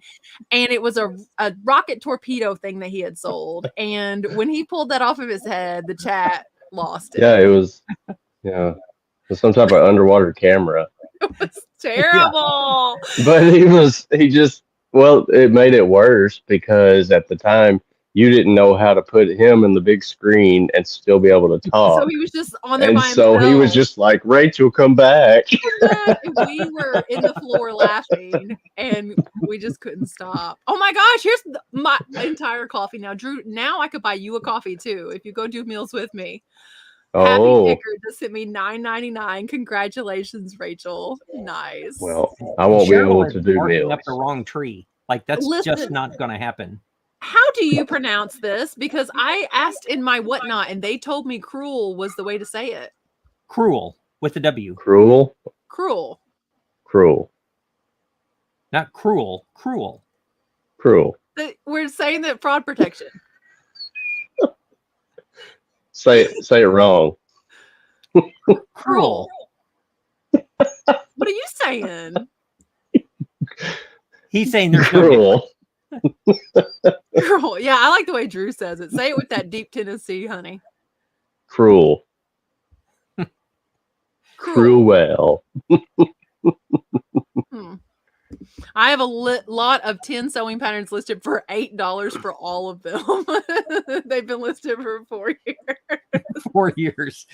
And it was a rocket torpedo thing that he had sold. And when he pulled that off of his head, the chat lost it. Yeah, it was some type of underwater camera. It was terrible. But it made it worse because at the time you didn't know how to put him in the big screen and still be able to talk. So he was just on there and by himself. So he was just like, Rachel, come back. We were in the floor laughing and we just couldn't stop. Oh my gosh, here's my entire coffee now. Drew, now I could buy you a coffee too if you go do meals with me. Happy Picker just sent me $9.99. Congratulations, Rachel. Nice. Well, I won't be able to do meals. Up the wrong tree. Like that's just not going to happen. How do you pronounce this? Because I asked in my whatnot, and they told me cruel was the way to say it. Cruel with a W. Cruel. Cruel. Cruel. Not cruel. Cruel. Cruel. We're saying that fraud protection. Say it wrong. Cruel. What are you saying? He's saying there's cruel. Cruel. Yeah, I like the way Drew says it. Say it with that deep Tennessee, honey. Cruel. Cruel. I have a lot of 10 sewing patterns listed for $8 for all of them. They've been listed for 4 years. 4 years.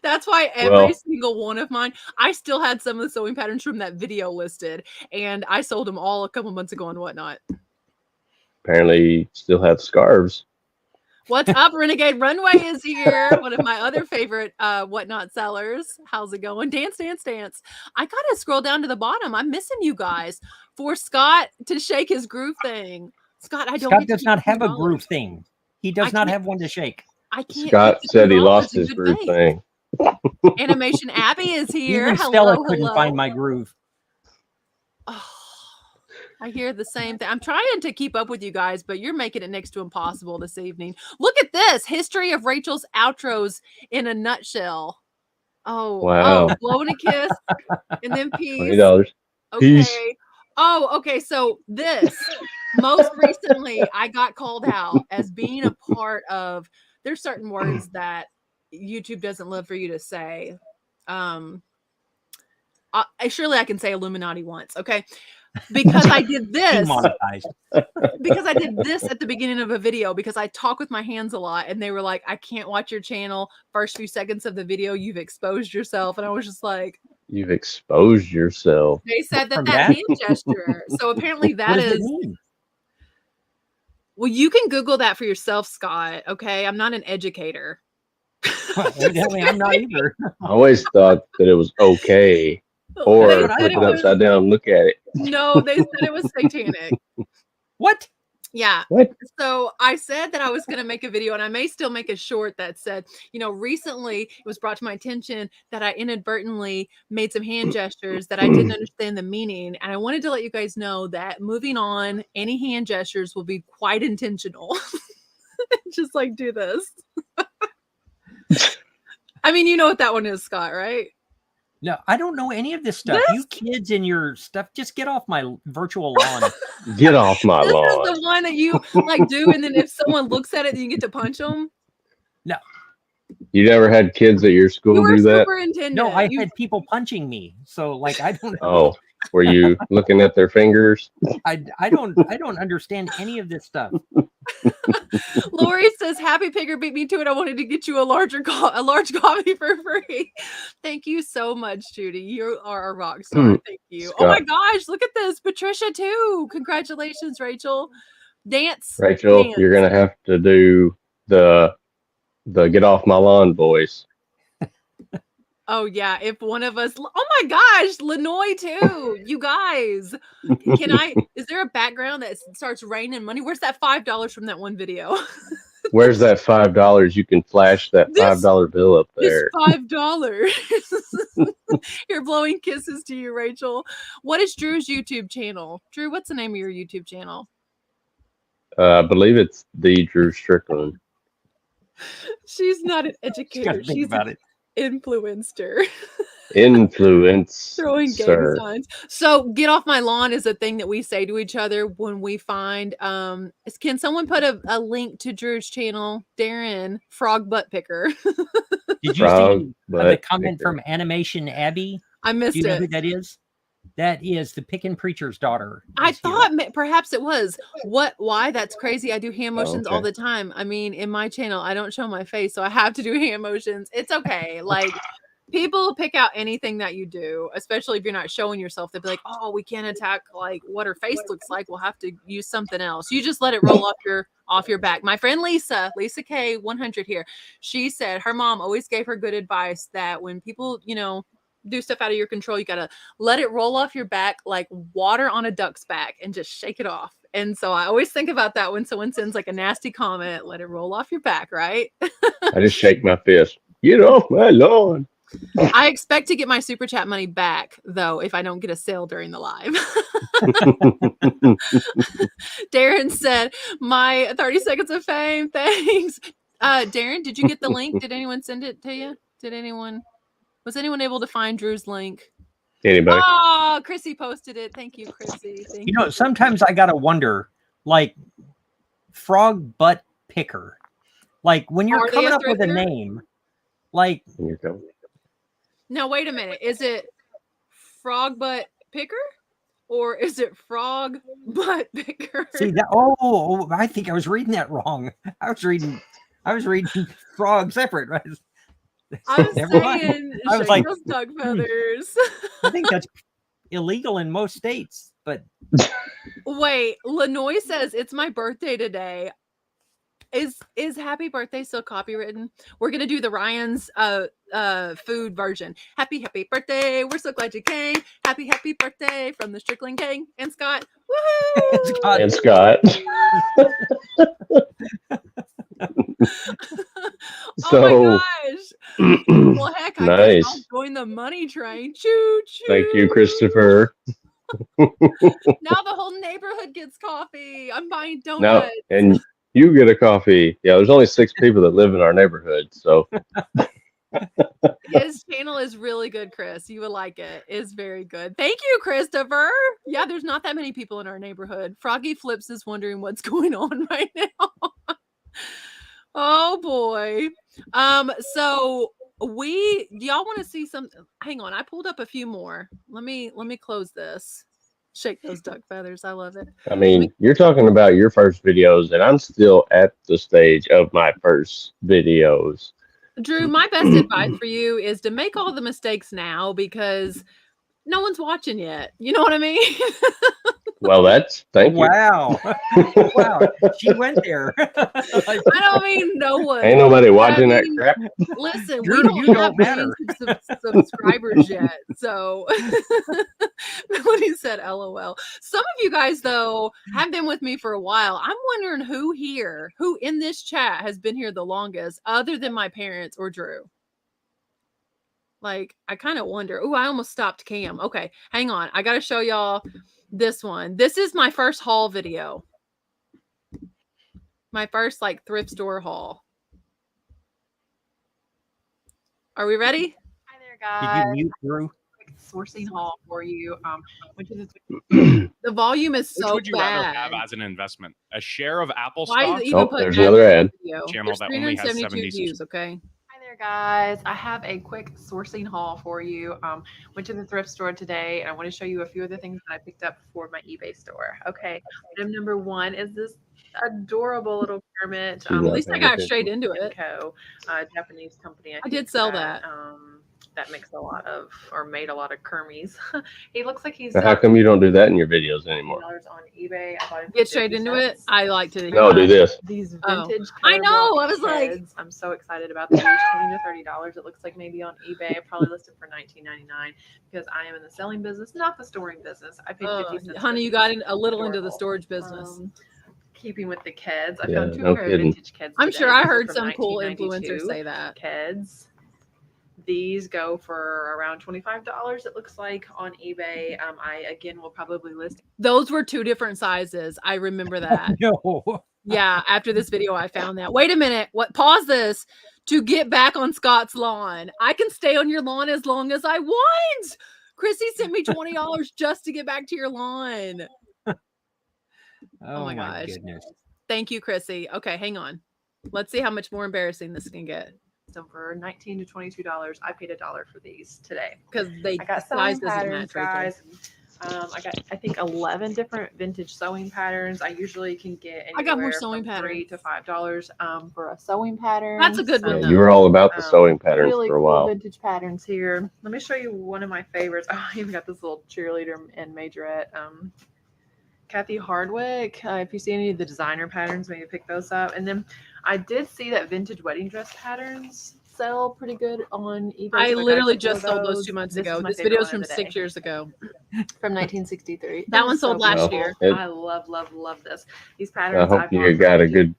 That's why every single one of mine, I still had some of the sewing patterns from that video listed, and I sold them all a couple months ago and whatnot. Apparently, you still have scarves. What's up, Renegade Runway is here. One of my other favorite whatnot sellers. How's it going? Dance, dance, dance. I gotta scroll down to the bottom. I'm missing you guys for Scott to shake his groove thing. Scott does not have a groove thing. He does not have one to shake. I can't. Scott said he lost his groove thing. Animation Abby is here. Even Stella couldn't find my groove. Oh, I hear the same thing. I'm trying to keep up with you guys, but you're making it next to impossible this evening. Look at this. History of Rachel's outros in a nutshell. Oh, wow. Oh, blowing a kiss and then peace. $20. Okay. Peace. Oh, okay. So this, most recently, I got called out as being a part of, there's certain words that YouTube doesn't love for you to say. Surely I can say Illuminati once. Okay. Because I did this. Because I did this at the beginning of a video because I talk with my hands a lot and they were like, I can't watch your channel. First few seconds of the video, you've exposed yourself. And I was just like, you've exposed yourself. They said that hand gesture. So apparently that is Well, you can Google that for yourself, Scott. Okay, I'm not an educator. Evidently, I'm not either. I always thought that it was okay, or flip it upside down and look at it. No, they said it was satanic. What? Yeah. What? So I said that I was going to make a video, and I may still make a short that said, recently it was brought to my attention that I inadvertently made some hand gestures that I didn't understand the meaning. And I wanted to let you guys know that moving on, any hand gestures will be quite intentional. Just like do this. I mean, you know what that one is, Scott, right? No, I don't know any of this stuff. You kids and your stuff, just get off my virtual lawn. Get off my lawn. This is the one that you like do, and then if someone looks at it, then you get to punch them. No. You never had kids at your school do that? No, I had people punching me. So like I don't know. Oh, were you looking at their fingers? I don't understand any of this stuff. Lori says, "Happy Pigger beat me to it. I wanted to get you a large coffee for free." Thank you so much, Judy. You are a rock star. Thank you. Scott. Oh my gosh, look at this. Patricia too. Congratulations, Rachel. Rachel, you're gonna have to do the get off my lawn voice. Oh yeah, if one of us. Oh my gosh, Lenoy too. You guys, is there a background that starts raining money? Where's that $5 from that one video? Where's that $5? You can flash that $5 bill up there. $5. You're blowing kisses to you, Rachel. What is Drew's YouTube channel? Drew, what's the name of your YouTube channel? I believe it's the Drew Strickland. She's not an educator. She's about it. Influencer. Throwing gang signs. So get off my lawn is a thing that we say to each other when we find can someone put a link to Drew's channel? Darren, frog butt picker. Did you see the comment from Animation Abby? I missed it. Do you know who that is? That is the Pickin' Preacher's daughter. I thought perhaps it was. Why? That's crazy. I do hand motions all the time. I mean, in my channel, I don't show my face, so I have to do hand motions. It's okay. Like, people pick out anything that you do, especially if you're not showing yourself. They'll be like, oh, we can't attack like what her face looks like. We'll have to use something else. You just let it roll off your back. My friend Lisa K 100 here, she said her mom always gave her good advice that when people, do stuff out of your control, you gotta let it roll off your back like water on a duck's back and just shake it off. And so I always think about that when someone sends like a nasty comment, let it roll off your back, right? I just shake my fist. Get off my lawn. I expect to get my super chat money back though if I don't get a sale during the live. Darren said, my 30 seconds of fame. Thanks. Darren, did you get the link? Did anyone send it to you? Was anyone able to find Drew's link? Anybody? Oh, Chrissy posted it. Thank you, Chrissy. Thank you. Sometimes I gotta wonder, like, frog butt picker. Like when you're coming up with a name, like. Now wait a minute. Is it frog butt picker, or is it frog butt picker? See that? Oh, I think I was reading that wrong. I was reading frog separate, right? I was like, those duck feathers. I think that's illegal in most states, but wait, Lenoy says it's my birthday today. Is happy birthday still copywritten? We're gonna do the Ryan's food version. Happy birthday! We're so glad you came. Happy birthday from the Strickland Gang and Scott. Woohoo! And Scott. Oh my gosh! Well, heck, nice. I'll join the money train. Choo choo. Thank you, Christopher. Now the whole neighborhood gets coffee. I'm buying donuts. No, and you get a coffee. Yeah, there's only 6 people that live in our neighborhood, so. His channel is really good, Chris. You would like it. It's very good. Thank you, Christopher. Yeah, there's not that many people in our neighborhood. Froggy Flips is wondering what's going on right now. Oh boy. So y'all want to see some? Hang on, I pulled up a few more. Let me close this. Shake those duck feathers. I love it. I mean, you're talking about your first videos, and I'm still at the stage of my first videos. Drew, my best advice for you is to make all the mistakes now because no one's watching yet. You know what I mean? Well, thank you. Wow. Wow. She went there. I don't mean no one. Ain't nobody watching that crap. Listen, Drew, we don't you have don't matter. millions of subscribers yet. So when he said LOL, some of you guys though have been with me for a while. I'm wondering who in this chat has been here the longest, other than my parents or Drew. Like, I kind of wonder. Oh, I almost stopped Cam. Okay, hang on. I got to show y'all this one. This is my first haul video. My first like thrift store haul. Are we ready? Hi there, guys. Did you mute Drew? Sourcing haul for you. Which is The volume is so Which would you rather bad. have as an investment? A share of Apple Why stock? is it even put there's ads another in ad. the video? Channel There's that only has 372 70 views, okay? Hi there, guys. I have a quick sourcing haul for you. Went to the thrift store today, and I want to show you a few of the things that I picked up for my eBay store. Okay, item number one is this adorable little pyramid. She's not At least I paying got attention. straight into it. Co, Japanese company. I did sell that. That makes a lot of, or made a lot of Kermies. He looks like he's. So how come you don't do that in your videos anymore? On eBay. I bought it for Get straight 50 into it. cents. I like to. No, do this. These Oh. vintage. I know, color I was block like- heads. I'm so excited about these. $20 to $30. It looks like maybe on eBay. I probably listed for $19.99 because I am in the selling business, not the storing business. I paid 50 cents. Honey, for you got these. in a little into the Adorable. storage business. Keeping with the Keds, I Yeah, found two no pair kidding. of vintage Keds. I'm today. sure I These are heard from some cool 1992 influencers say that. Keds. These go for around $25. It looks like on eBay. I again will probably list. Those were two different sizes. I remember that. No. Yeah, after this video, I found that. Wait a minute. What? Pause this to get back on Scott's lawn. I can stay on your lawn as long as I want. Chrissy sent me $20 just to get back to your lawn. Oh my my gosh. goodness. Thank you, Chrissy. Okay, hang on. Let's see how much more embarrassing this can get. Them for $19 to $22. I paid $1 for these today. Because they I got size sewing doesn't patterns, match, Rachel. guys. I got, I think, 11 different vintage sewing patterns. I usually can get I got more anywhere sewing from $3 to patterns. $5 for a sewing pattern. That's a good one, Yeah, though. you were all about the sewing patterns Really for a cool while. vintage patterns here. Let me show you one of my favorites. Oh, I even got this little cheerleader and majorette. Kathy Hardwick. If you see any of the designer patterns, maybe pick those up. And then I did see that vintage wedding dress patterns sell pretty good on eBay. I So got literally a couple just of sold those those. 2 months This ago. is my This favorite video's one from of the 6 day. years ago. From 1963. That one This is sold last beautiful. year. It- I love this. These I patterns. hope I've you bought got for a good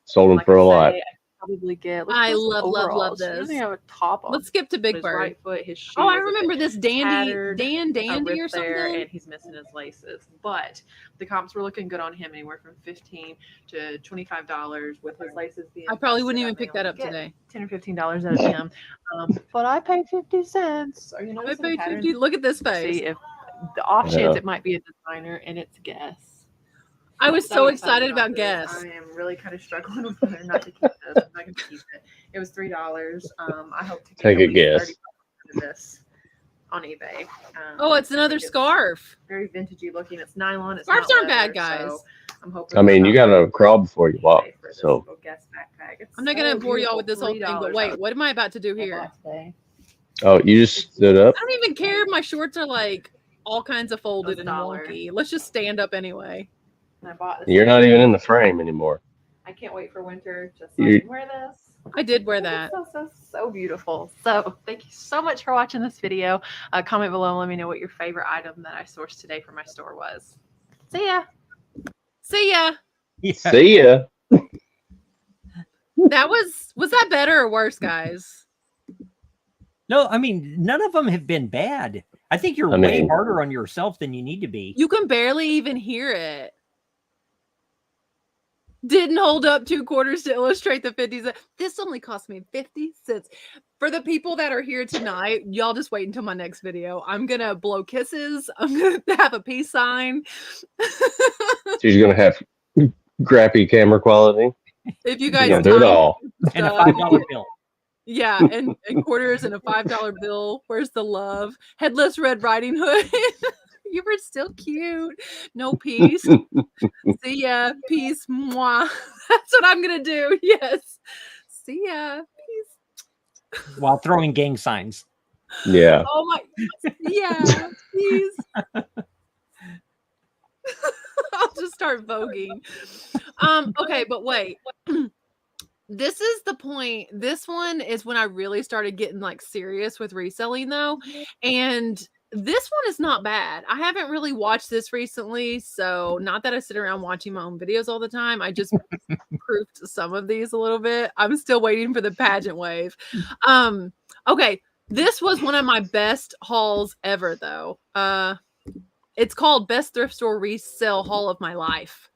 sold them like for I a lot. say, I probably get. I those love overalls. She this. doesn't have a top on. Let's skip to Big his Bird. right foot, his shoe. Oh, I is a bit remember this Dandy tattered, Dandy or rip there, something. and he's missing his laces. But the comps were looking good on him, anywhere from $15 to $25 with his laces being. I probably wouldn't busted. even pick may that only up get today. $10 or $15 out of him, but I paid 50 cents. Are you I noticing paid patterns? 50. Look at this face. See if the off chance Yeah. it might be a designer, and it's Guess. I was so excited about this. Guess. I am really kind of struggling with whether or not to keep this. I'm not going to keep it. It was $3. I hope to get Take at a least guess. 30% of this on eBay. Oh, it's I another think it's scarf. very vintagey looking. It's nylon. It's Scarves not aren't bad, leather, guys. so I'm hoping. I mean, you for got to about crawl before you walk. $30 for this So little Guess backpack. It's I'm not going so to bore y'all with beautiful. this whole thing, but $3 wait, what am I about to do I here? bought today. oh, you just stood up. I don't even care if my shorts are like all kinds of folded and $1. wonky. Let's just stand up anyway. And I bought this. You're not even in the frame anymore. I can't wait for winter just so I You- can wear this. I did wear that. So beautiful. So thank you so much for watching this video. Comment below and let me know what your favorite item that I sourced today for my store was. See ya. See ya. Yeah. See ya. That was that better or worse, guys? No, I mean, none of them have been bad. I think you're I way mean- harder on yourself than you need to be. You can barely even hear it. Didn't hold up 2 quarters to illustrate the 50s. This only cost me 50 cents. For the people that are here tonight, y'all just wait until my next video. I'm going to blow kisses. I'm going to have a peace sign. She's going to have crappy camera quality. If you She's guys going to do it time all. And a stuff- $5 bill. Yeah, and quarters and a $5 bill. Where's the love? Headless Red Riding Hood. You were still cute. No peace. See ya. Peace. Mwah. That's what I'm gonna do. Yes. See ya. Peace. While throwing gang signs. Yeah. Oh my. Yeah. Peace. start voguing. Okay, but wait. This is the point. This one is when I really started getting like serious with reselling though. And this one is not bad. I haven't really watched this recently, so not that I sit around watching my own videos all the time. I just proofed some of these a little bit. I'm still waiting for the pageant wave. Okay, this was one of my best hauls ever though. It's called Best Thrift Store Resale Haul of My Life.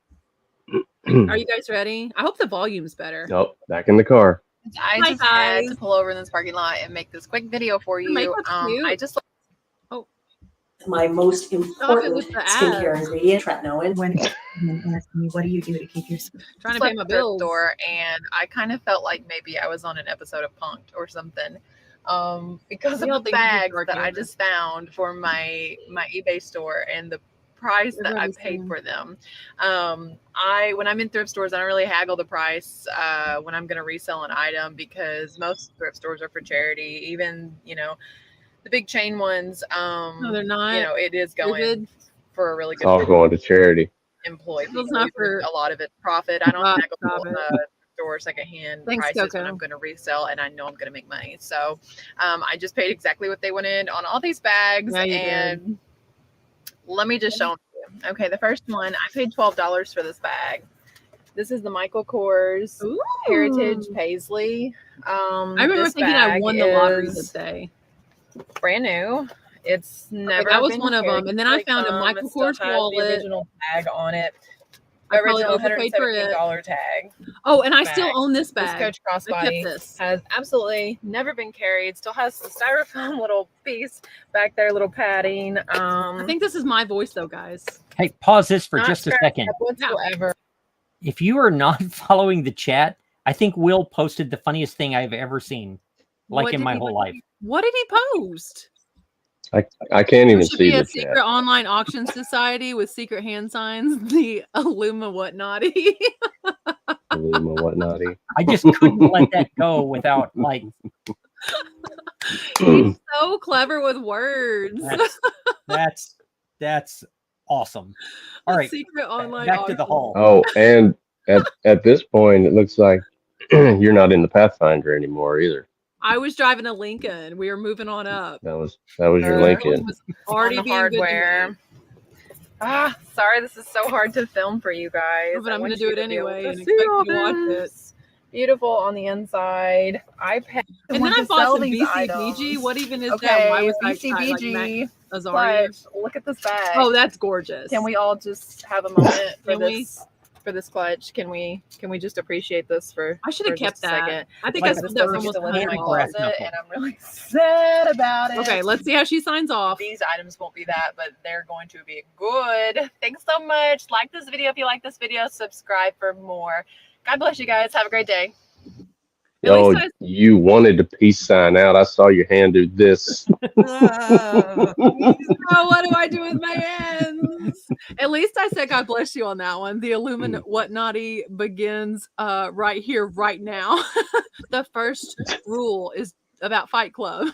Are you guys ready? I hope the volume's better. Nope, back in the car. I just had to pull over in this parking lot and make this quick video for you. I just my most important skincare ingredient, tretinoin. When asked me, what do you do to keep your trying to pay my bills? Store, and I kind of felt like maybe I was on an episode of Punk'd or something. Because of the bags that I just found for my eBay store and the price that I paid for them. When I'm in thrift stores, I don't really haggle the price when I'm going to resell an item, because most thrift stores are for charity. Even, the big chain ones, no, they're not. It is going for a really good. It's all going to charity. Employee. It's not for a lot of it profit. I don't haggle store secondhand prices when I'm going to resell, and I know I'm going to make money. So I just paid exactly what they wanted on all these bags. And let me just show them to you. Okay, the first one, I paid $12 for this bag. This is the Michael Kors Heritage Paisley. I remember thinking I won the lottery this day. Brand new. It's never. That was one of them, and then I found a Michael Kors wallet. The original tag on it. I original $117 tag. Oh, and I still own this bag. This Coach crossbody has absolutely never been carried. Still has the styrofoam little piece back there, little padding. I think this is my voice though, guys. Hey, pause this for just a second. Whatsoever. If you are not following the chat, I think Will posted the funniest thing I've ever seen, like in my whole life. What did he post? I can't even see the secret chat. online auction society with secret hand signs. The Illuma whatnotty. Illuma whatnotty. I just couldn't let that go without like. He's so clever with words. That's awesome. All right, secret online back auction. to the haul. Oh, and at this point, it looks like you're not in the Pathfinder anymore either. I was driving a Lincoln. We were moving on up. That was your Lincoln. Was already being hardware. Sorry, this is so hard to film for you guys. But I'm going to do it anyway and expect you to watch it. Beautiful on the inside. I paid. And then I bought some BCBG. What even is that? Why was BCBG? Look at this bag. Oh, that's gorgeous. Can we all just have a moment for this clutch? Can we just appreciate this for? I should have kept that. Second. I think I said that almost in my closet, and I'm really sad about it. Okay, let's see how she signs off. These items won't be that, but they're going to be good. Thanks so much. Like this video if you like this video. Subscribe for more. God bless you guys. Have a great day. Oh, you wanted the peace sign out. I saw your hand do this. What do I do with my hands? At least I said God bless you on that one. The Illumina whatnotty begins right here, right now. The first rule is about Fight Club.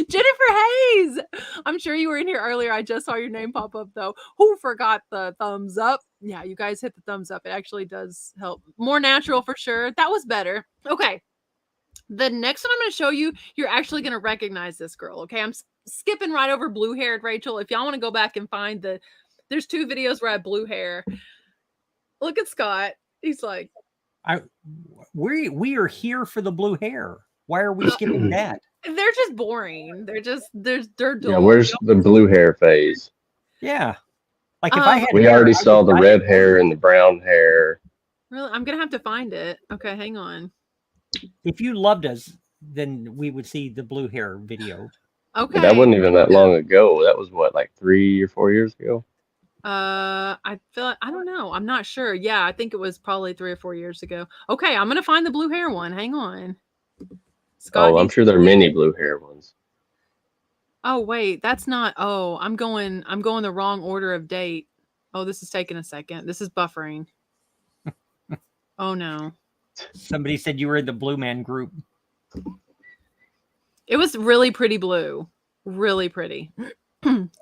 Jennifer Hayes. I'm sure you were in here earlier. I just saw your name pop up though. Who forgot the thumbs up? Yeah, you guys hit the thumbs up. It actually does help. More natural for sure. That was better. Okay. The next one I'm going to show you, you're actually going to recognize this girl. Okay. I'm skipping right over blue haired Rachel. If y'all want to go back and find there's 2 videos where I have blue hair. Look at Scott. He's like, we are here for the blue hair. Why are we skipping that? They're just boring. They're dull. Yeah, where's the blue hair phase? Yeah. Like if I had we already saw the red hair and the brown hair. Really? I'm going to have to find it. Okay, hang on. If you loved us, then we would see the blue hair video. Okay. That wasn't even that long ago. That was what, like 3 or 4 years ago? I don't know. I'm not sure. Yeah, I think it was probably 3 or 4 years ago. Okay, I'm going to find the blue hair one. Hang on. Scott, I'm sure there are many blue hair ones. Oh, wait, that's not. Oh, I'm going the wrong order of date. Oh, this is taking a second. This is buffering. Oh, no. Somebody said you were in the Blue Man group. It was really pretty blue. Really pretty.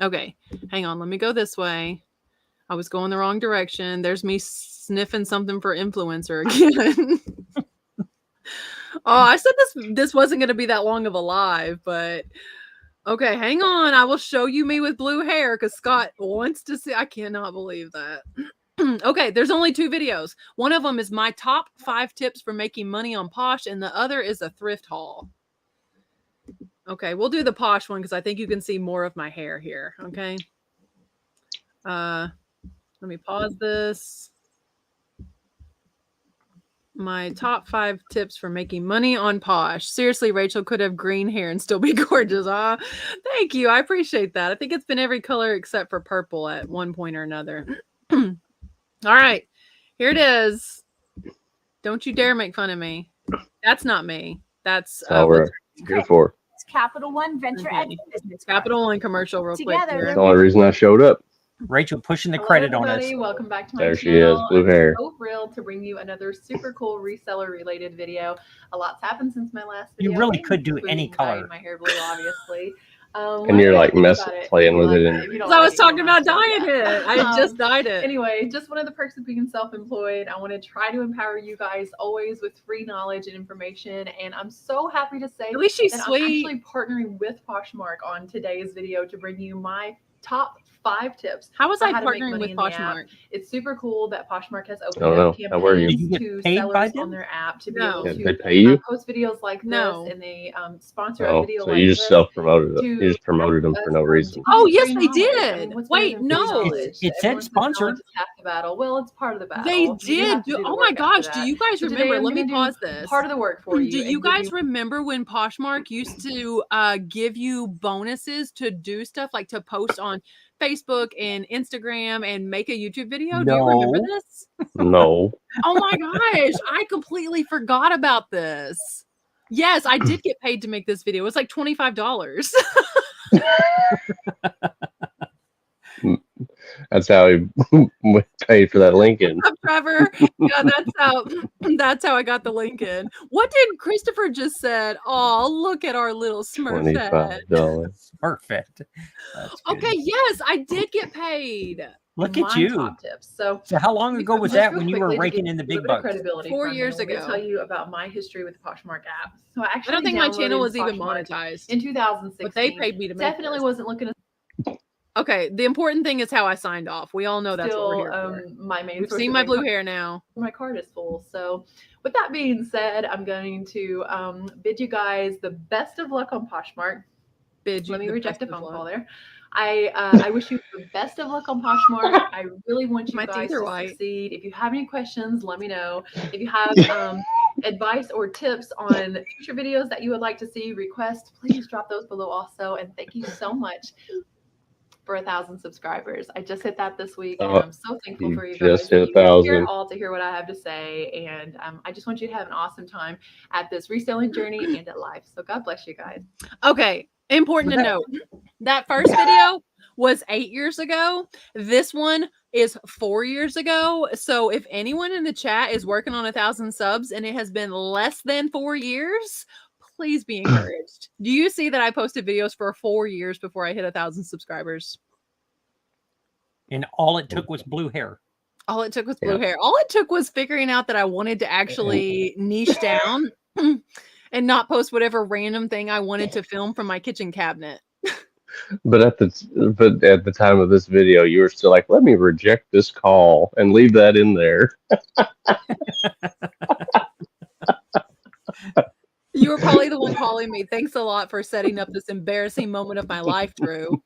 Okay, hang on. Let me go this way. I was going the wrong direction. There's me sniffing something for influencer again. Oh, I said this wasn't going to be that long of a live, but okay, hang on. I will show you me with blue hair because Scott wants to see. I cannot believe that. Okay, there's only 2 videos. One of them is my top 5 tips for making money on Posh, and the other is a thrift haul. Okay, we'll do the Posh one because I think you can see more of my hair here. Okay. Let me pause this. My top 5 tips for making money on Posh. Seriously, Rachel could have green hair and still be gorgeous. Thank you. I appreciate that. I think it's been every color except for purple at one point or another. All right, here it is. Don't you dare make fun of me. That's not me. That's we're here for. It's Capital One Venture Edge Business. Capital One commercial real quick. Here. That's the only reason I showed up. Rachel pushing the credit on us. Welcome back to my there channel. She is, blue hair. I'm so thrilled to bring you another super cool reseller related video. A lot's happened since my last video. You really could do any color. My hair blue, obviously. And you're like playing with it. And I was talking about dyeing it. I just dyed it. Anyway, just one of the perks of being self-employed. I want to try to empower you guys always with free knowledge and information. And I'm so happy to say at least she's that sweet. I'm actually partnering with Poshmark on today's video to bring you my top 5 tips. How was I partnering with Poshmark? It's super cool that Poshmark has opened up campaigns to sellers on their app to be able to they pay you? Post videos like this, and they sponsor a video so like you just this. self-promoted them. You just promoted them for no reason. Oh, yes, they did. Wait, no. It said sponsored. Half the battle. Well, it's part of the battle. They did. Oh my gosh. Do you guys remember? Let me pause this. Part of the work for you. Do you guys remember when Poshmark used to give you bonuses to do stuff like to post on Facebook and Instagram and make a YouTube video? No. Do you remember this? No. Oh my gosh. I completely forgot about this. Yes, I did get paid to make this video. It was like $25. That's how he paid for that Lincoln. Trevor. Yeah, that's how I got the Lincoln. What did Christopher just said? Oh, look at our little Smurfette. $25. Perfect. Okay, yes, I did get paid. Look at you. Top tips. So how long ago was that when you were raking in the big bucks? 4 years ago. I'll tell you about my history with the Poshmark app. So I don't think my channel was even monetized in 2016. But they paid me to make definitely this. Wasn't looking to. Okay, the important thing is how I signed off. We all know that's what we're here for. My main. We've seen my blue hair now. My card is full. So, with that being said, I'm going to bid you guys the best of luck on Poshmark. Let me reject a phone call there. I wish you the best of luck on Poshmark. I really want you guys to succeed. If you have any questions, let me know. If you have advice or tips on future videos that you would like to see, request, please drop those below also. And thank you so much for 1,000 subscribers. I just hit that this week, and I'm so thankful for you guys. Just hit 1,000. All to hear what I have to say, and I just want you to have an awesome time at this reselling journey and at life. So God bless you guys. Okay, important to note that first video was 8 years ago. This one is 4 years ago. So if anyone in the chat is working on 1,000 subs and it has been less than 4 years, please be encouraged. Do you see that I posted videos for 4 years before I hit 1,000 subscribers? And all it took was blue hair. All it took was blue hair. All it took was figuring out that I wanted to actually niche down and not post whatever random thing I wanted to film from my kitchen cabinet. But at the time of this video, you were still like, let me reject this call and leave that in there. You were probably the one calling me. Thanks a lot for setting up this embarrassing moment of my life, Drew.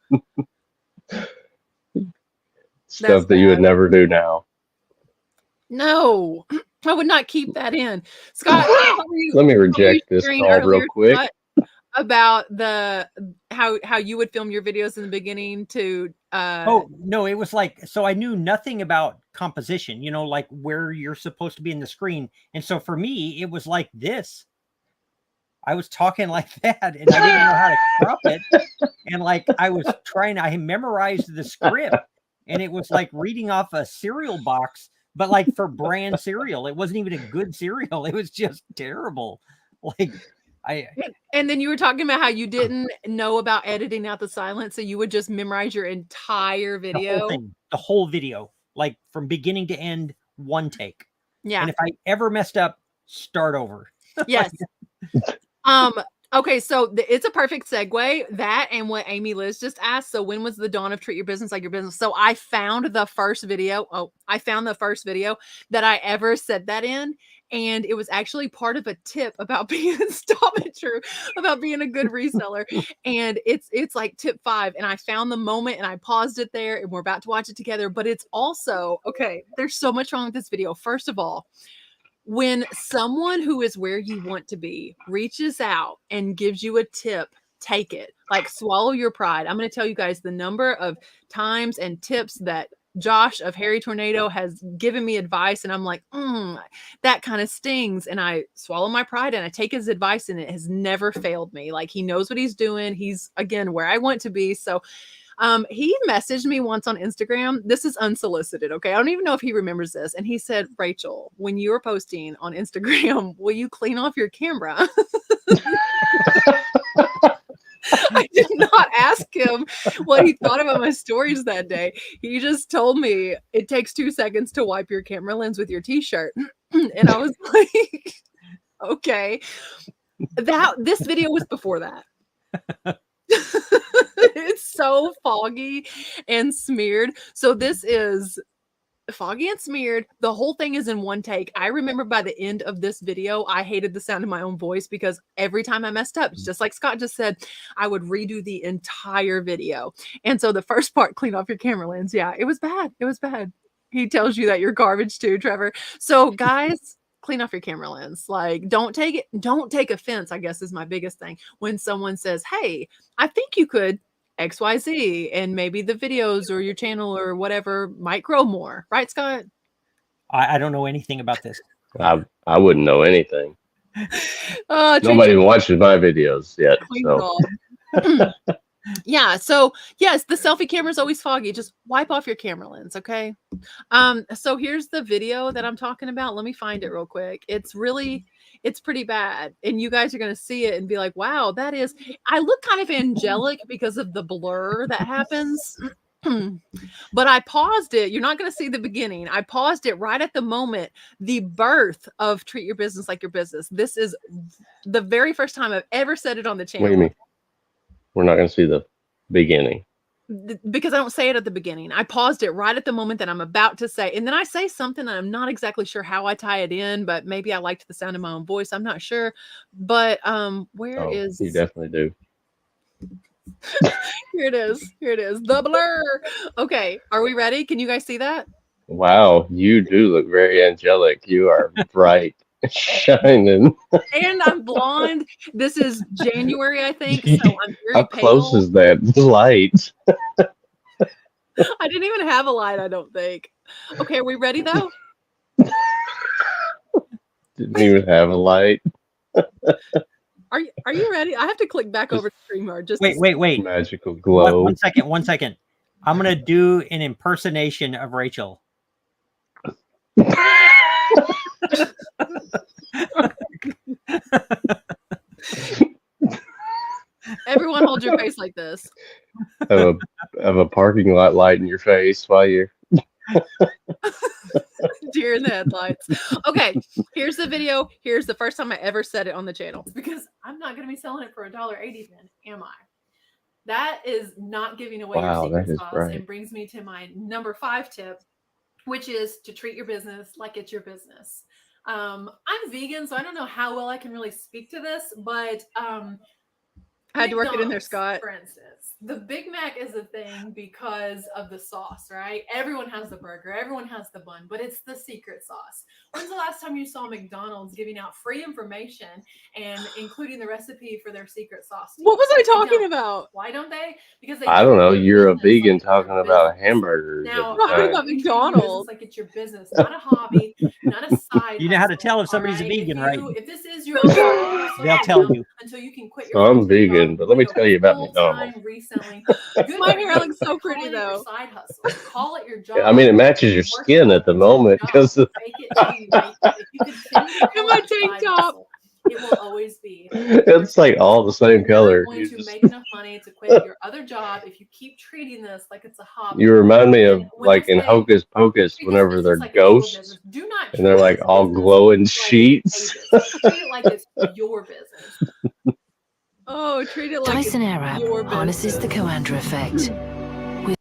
Stuff that you would never do now. No, I would not keep that in. Scott, let me reject this call real quick. About how you would film your videos in the beginning to oh no, it was like, so I knew nothing about composition, you know, like where you're supposed to be in the screen. And so for me, it was like this. I was talking like that and I didn't know how to crop it. And like I memorized the script and it was like reading off a cereal box, but like for brand cereal. It wasn't even a good cereal. It was just terrible. Like and then you were talking about how you didn't know about editing out the silence, so you would just memorize your entire video. The whole video. like from beginning to end, one take. Yeah. And if I ever messed up, start over. Yes. Okay, so it's a perfect segue, that and what Amy Liz just asked. So when was the dawn of treat your business like your business? So I found the first video. I found the first video that I ever said that in. And it was actually part of a tip about being about being a good reseller. And it's like tip 5. And I found the moment and I paused it there and we're about to watch it together. But it's also, okay, there's so much wrong with this video. First of all, when someone who is where you want to be reaches out and gives you a tip, take it. Like, swallow your pride. I'm going to tell you guys the number of times and tips that Josh of Harry Tornado has given me advice, and I'm like, that kind of stings. And I swallow my pride and I take his advice, and it has never failed me. Like, he knows what he's doing. He's, again, where I want to be. So he messaged me once on Instagram. This is unsolicited. Okay. I don't even know if he remembers this. And he said, Rachel, when you are posting on Instagram, will you clean off your camera? I did not ask him what he thought about my stories that day. He just told me it takes 2 seconds to wipe your camera lens with your t-shirt. And I was like, okay, this video was before that. It's so foggy and smeared. So this is foggy and smeared. The whole thing is in one take. I remember by the end of this video, I hated the sound of my own voice because every time I messed up, just like Scott just said, I would redo the entire video. And so the first part, clean off your camera lens. Yeah, it was bad. It was bad. He tells you that you're garbage too, Trevor. So guys, clean off your camera lens. Like, don't take offense, I guess, is my biggest thing. When someone says, hey, I think you could XYZ, and maybe the videos or your channel or whatever might grow more. Right, Scott? I don't know anything about this. I wouldn't know anything. Nobody watches my videos yet. So. Yeah. So yes, the selfie camera is always foggy. Just wipe off your camera lens. Okay. So here's the video that I'm talking about. Let me find it real quick. It's pretty bad. And you guys are going to see it and be like, wow, I look kind of angelic because of the blur that happens. But I paused it. You're not going to see the beginning. I paused it right at the moment, the birth of treat your business like your business. This is the very first time I've ever said it on the channel. What do you mean? We're not going to see the beginning. Because I don't say it at the beginning. I paused it right at the moment that I'm about to say. And then I say something and I'm not exactly sure how I tie it in, but maybe I liked the sound of my own voice. I'm not sure. But where is... You definitely do. Here it is. Here it is. The blur. Okay. Are we ready? Can you guys see that? Wow. You do look very angelic. You are bright. Shining. And I'm blonde. This is January, I think. So I'm very How close is that light? I didn't even have a light, I don't think. Okay, are we ready though? Didn't even have a light. Are you ready? I have to click back over to StreamYard. Just wait. Magical glow. One second. I'm gonna do an impersonation of Rachel. Everyone hold your face like this. Have a parking lot light in your face while you're deer in the headlights. Okay, here's the video. Here's the first time I ever said it on the channel. Because I'm not going to be selling it for $1.80 then, am I? That is not giving away your secret sauce, and brings me to my number 5 tip, which is to treat your business like it's your business. I'm vegan, so I don't know how well I can really speak to this, but I had to work it in there, Scott. For instance, the Big Mac is a thing because of the sauce, right? Everyone has the burger, everyone has the bun, but it's the secret sauce. When's the last time you saw McDonald's giving out free information and including the recipe for their secret sauce? What was I talking about? Why don't they? Because they I don't know. You're a vegan talking about hamburgers. Now, talking about McDonald's. Like it's your business, not a hobby, not a side. You know how to tell if somebody's a vegan, right? If this is your they'll tell you. Until you can quit your I'm vegan, but let me tell you about McDonald's. Reselling. My hair looks so pretty though. Side hustle. Call it your job. I mean, it matches your skin at the moment because of in my tank top. It will always be. It's like all the same color. You're going to make enough money to quit your other job if you keep treating this like it's a hobby. You remind me of like in Hocus Pocus whenever they're ghosts and they're like all glowing sheets. Treat it like it's your business. Oh, treat it like Dyson Airwrap harnesses the Coandra effect.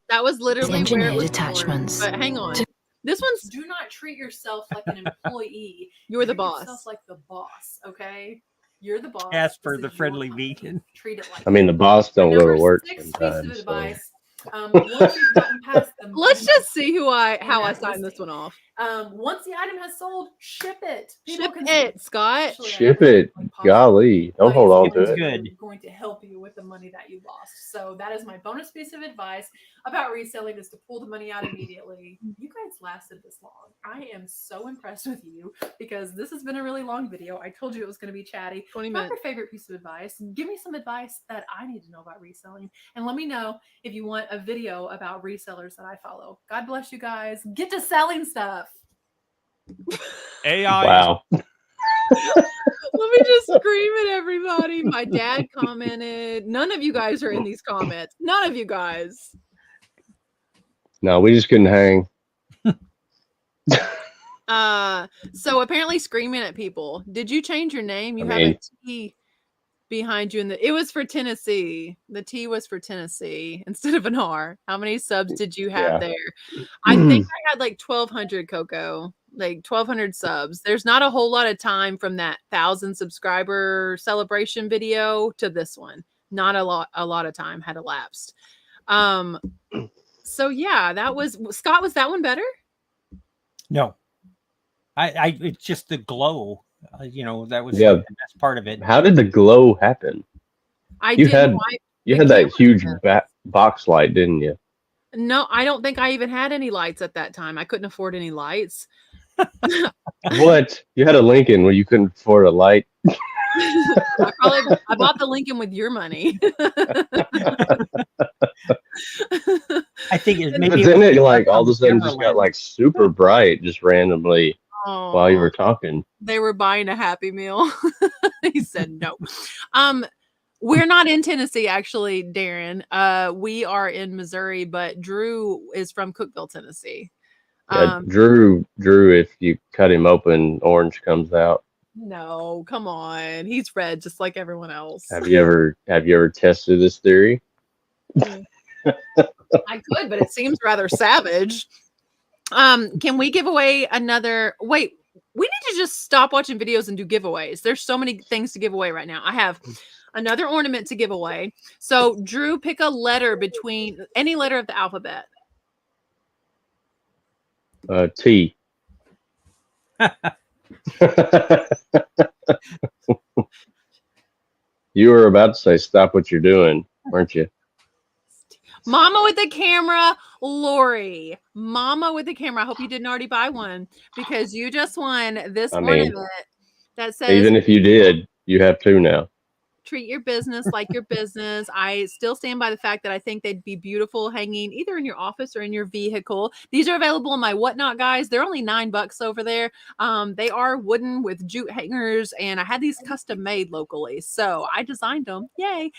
That was literally engineered where it was attachments. Born. But hang on. This one's do not treat yourself like an employee. You're the boss. Treat yourself like the boss, okay? You're the boss. Casper, the friendly vegan. Treat it like I mean, the boss don't go to work sometimes. Once you've gotten past them, let's just see how I sign this one off. Once the item has sold, ship it. Ship it, Scott. Ship it. Golly, don't hold on to it. Good. Going to help you with the money that you lost. So that is my bonus piece of advice about reselling: is to pull the money out immediately. You guys lasted this long. I am so impressed with you because this has been a really long video. I told you it was going to be chatty. 20 minutes. What's your favorite piece of advice? Give me some advice that I need to know about reselling, and let me know if you want a video about resellers that I follow. God bless you guys. Get to selling stuff. AI. Wow. Let me just scream at everybody. My dad commented. None of you guys are in these comments. None of you guys. No, we just couldn't hang. So apparently screaming at people. Did you change your name? You have a T behind you it was for Tennessee. The T was for Tennessee instead of an R. How many subs did you have there? I think I had like 1,200, Coco. Like 1,200 subs. There's not a whole lot of time from that 1,000 subscriber celebration video to this one. Not a lot of time had elapsed. So yeah, that was Scott. Was that one better? No, I it's just the glow. That was the best part of it. How did the glow happen? You had that huge box light, didn't you? No, I don't think I even had any lights at that time. I couldn't afford any lights. What? You had a Lincoln where you couldn't afford a light? I bought the Lincoln with your money. I think maybe. But then it like all of a sudden just got like super bright just randomly while you were talking. They were buying a Happy Meal. He said no. We're not in Tennessee, actually, Darren. We are in Missouri, but Drew is from Cookeville, Tennessee. Yeah, Drew, if you cut him open, orange comes out. No, come on. He's red just like everyone else. Have you ever tested this theory? I could, but it seems rather savage. Can we give away another? Wait, we need to just stop watching videos and do giveaways. There's so many things to give away right now. I have another ornament to give away. So Drew, pick a letter between any letter of the alphabet. T. You were about to say stop what you're doing, weren't you? Mama with the camera, Lori. Mama with the camera. I hope you didn't already buy one because you just won this ornament that says, even if you did, you have two now. Treat your business like your business. I still stand by the fact that I think they'd be beautiful hanging either in your office or in your vehicle. These are available in my Whatnot, guys. They're only $9 over there. They are wooden with jute hangers, and I had these custom made locally, so I designed them. Yay!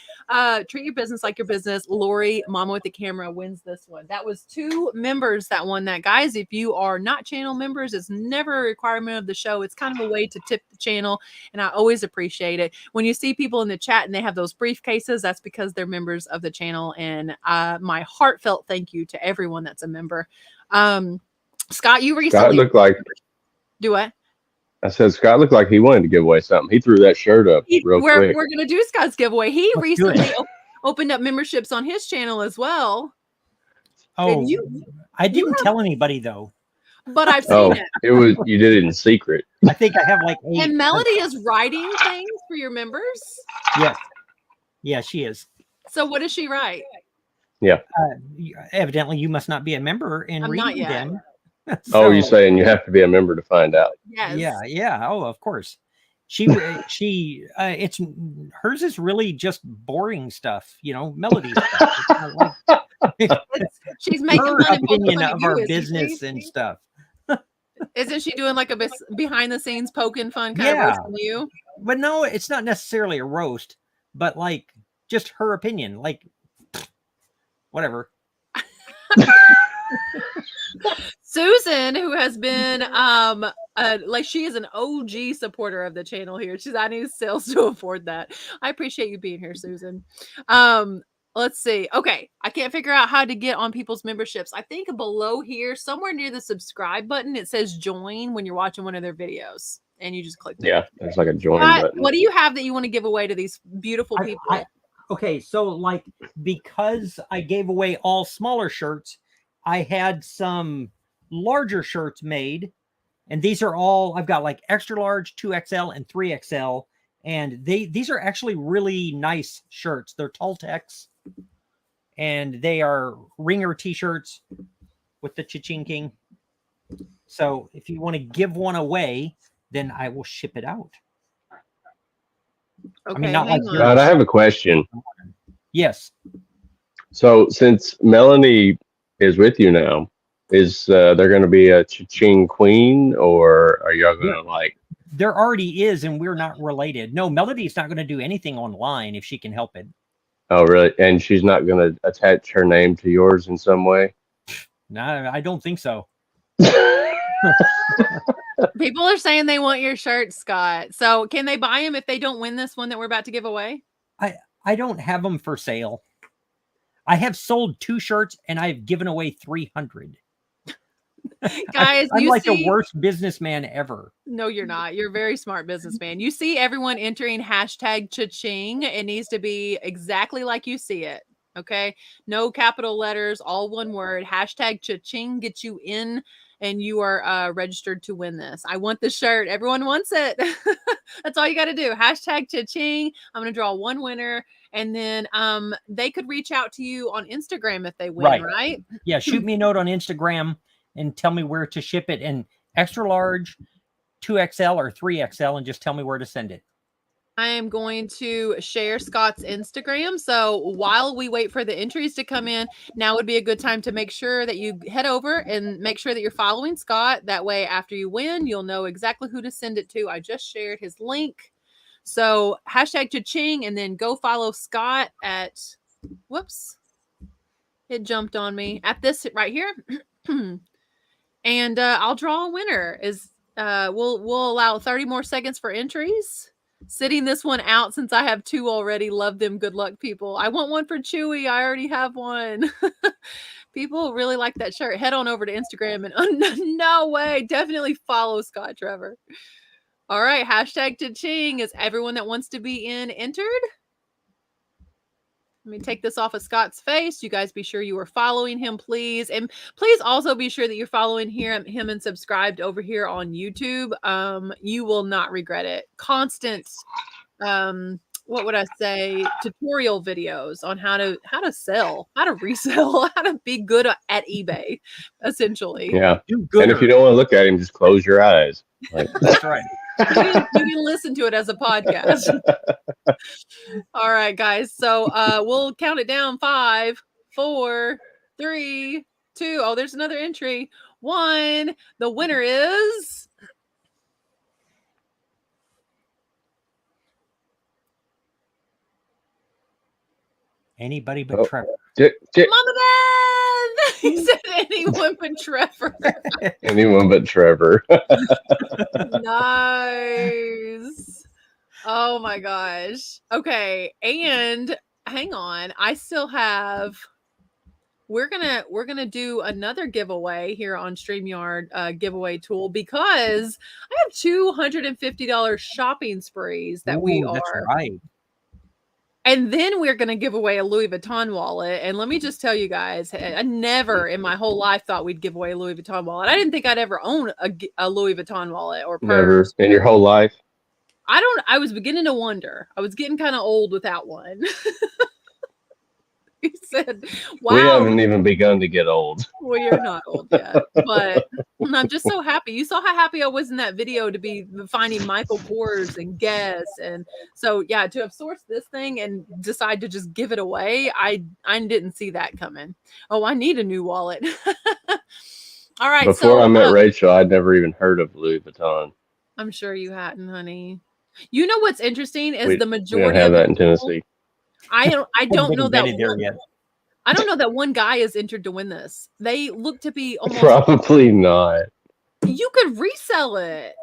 Treat your business like your business. Lori, Mama with the camera, wins this one. That was 2 members that won that, guys. If you are not channel members, it's never a requirement of the show. It's kind of a way to tip the channel, and I always appreciate it. When you see people in the chat and they have those briefcases, that's because they're members of the channel, and my heartfelt thank you to everyone that's a member. Scott, you recently Scott looked like do what? I said Scott looked like he wanted to give away something. He threw that shirt up real quick. We're gonna do Scott's giveaway. He recently opened up memberships on his channel as well. Oh, I didn't tell anybody though. But I've seen it. You did it in secret. I think I have like 8. And Melody is writing things for your members? Yes. Yeah, she is. So what does she write? Yeah. Evidently you must not be a member in reading them. So, you're saying you have to be a member to find out. Yes. Yeah. Oh, of course. She it's hers is really just boring stuff, Melody stuff. She's making her opinion of our business and stuff. Isn't she doing like a behind the scenes poking fun kind of roast on you? But no, it's not necessarily a roast, but like just her opinion. Like, whatever. Susan, who has been like she is an OG supporter of the channel here. I need sales to afford that. I appreciate you being here, Susan. Let's see. Okay, I can't figure out how to get on people's memberships. I think below here, somewhere near the subscribe button, it says join when you're watching one of their videos, and you just click that. Yeah, there's like a join button. What do you have that you want to give away to these beautiful people? Okay, so like because I gave away all smaller shirts, I had some larger shirts made, and these are all, I've got like extra large, 2XL, and 3XL, and these are actually really nice shirts. They're Tall-Tex, and they are ringer t-shirts with the Chaching King. So if you want to give one away, then I will ship it out. Okay, I mean, not like God, I have a question. Yes. So since Melanie is with you now, is there going to be a Chaching Queen, or are y'all going to like? There already is, and we're not related. No, Melody's not going to do anything online if she can help it. Oh, really? And she's not going to attach her name to yours in some way? No, I don't think so. People are saying they want your shirt, Scott. So can they buy them if they don't win this one that we're about to give away? I don't have them for sale. I have sold 2 shirts and I've given away 300. Guys, I'm like the worst businessman ever. No, you're not. You're a very smart businessman. You see everyone entering hashtag Chaching. It needs to be exactly like you see it. Okay. No capital letters, all one word. Hashtag Chaching gets you in, and you are registered to win this. I want the shirt. Everyone wants it. That's all you got to do. Hashtag Chaching. I'm going to draw one winner, and then they could reach out to you on Instagram if they win, right? Yeah, shoot me a note on Instagram and tell me where to ship it, and extra large, 2XL, or 3XL, and just tell me where to send it. I am going to share Scott's Instagram. So while we wait for the entries to come in, now would be a good time to make sure that you head over and make sure that you're following Scott. That way, after you win, you'll know exactly who to send it to. I just shared his link. So hashtag Chaching, and then go follow Scott at, whoops, it jumped on me, at this right here. And I'll draw a winner. We'll allow 30 more seconds for entries. Sitting this one out since I have 2 already. Love them. Good luck, people. I want one for Chewy. I already have one. People really like that shirt. Head on over to Instagram and no way. Definitely follow Scott Trevor. All right. Hashtag Chaching. Is everyone that wants to be in entered? Let me take this off of Scott's face. You guys be sure you are following him, please. And please also be sure that you're following him and subscribed over here on YouTube. You will not regret it. Constant, what would I say, tutorial videos on how to sell, how to resell, how to be good at eBay, essentially. Yeah. And if you don't want to look at him, just close your eyes. Like. That's right. You can listen to it as a podcast. All right, guys. So we'll count it down. 5, 4, 3, 2. Oh, there's another entry. 1. The winner is anybody but Trevor. Mama Beth. He said anyone but Trevor. Anyone but Trevor. Nice. Oh my gosh. Okay. And hang on. I still have, we're gonna do another giveaway here on StreamYard giveaway tool, because I have $250 shopping sprees that That's right. And then we're going to give away a Louis Vuitton wallet. And let me just tell you guys, I never in my whole life thought we'd give away a Louis Vuitton wallet. I didn't think I'd ever own a Louis Vuitton wallet or purse. Never in your whole life? I was beginning to wonder. I was getting kind of old without one. He said, wow. We haven't even begun to get old. Well, you're not old yet, but I'm just so happy. You saw how happy I was in that video to be finding Michael Kors and Guess. And so, yeah, to have sourced this thing and decide to just give it away, I didn't see that coming. Oh, I need a new wallet. All right. Before I met Rachel, I'd never even heard of Louis Vuitton. I'm sure you hadn't, honey. You know what's interesting is the majority. We don't have that in Tennessee. I don't know that there yet. I don't know that one guy is entered to win this. They look to be almost probably not. You could resell it.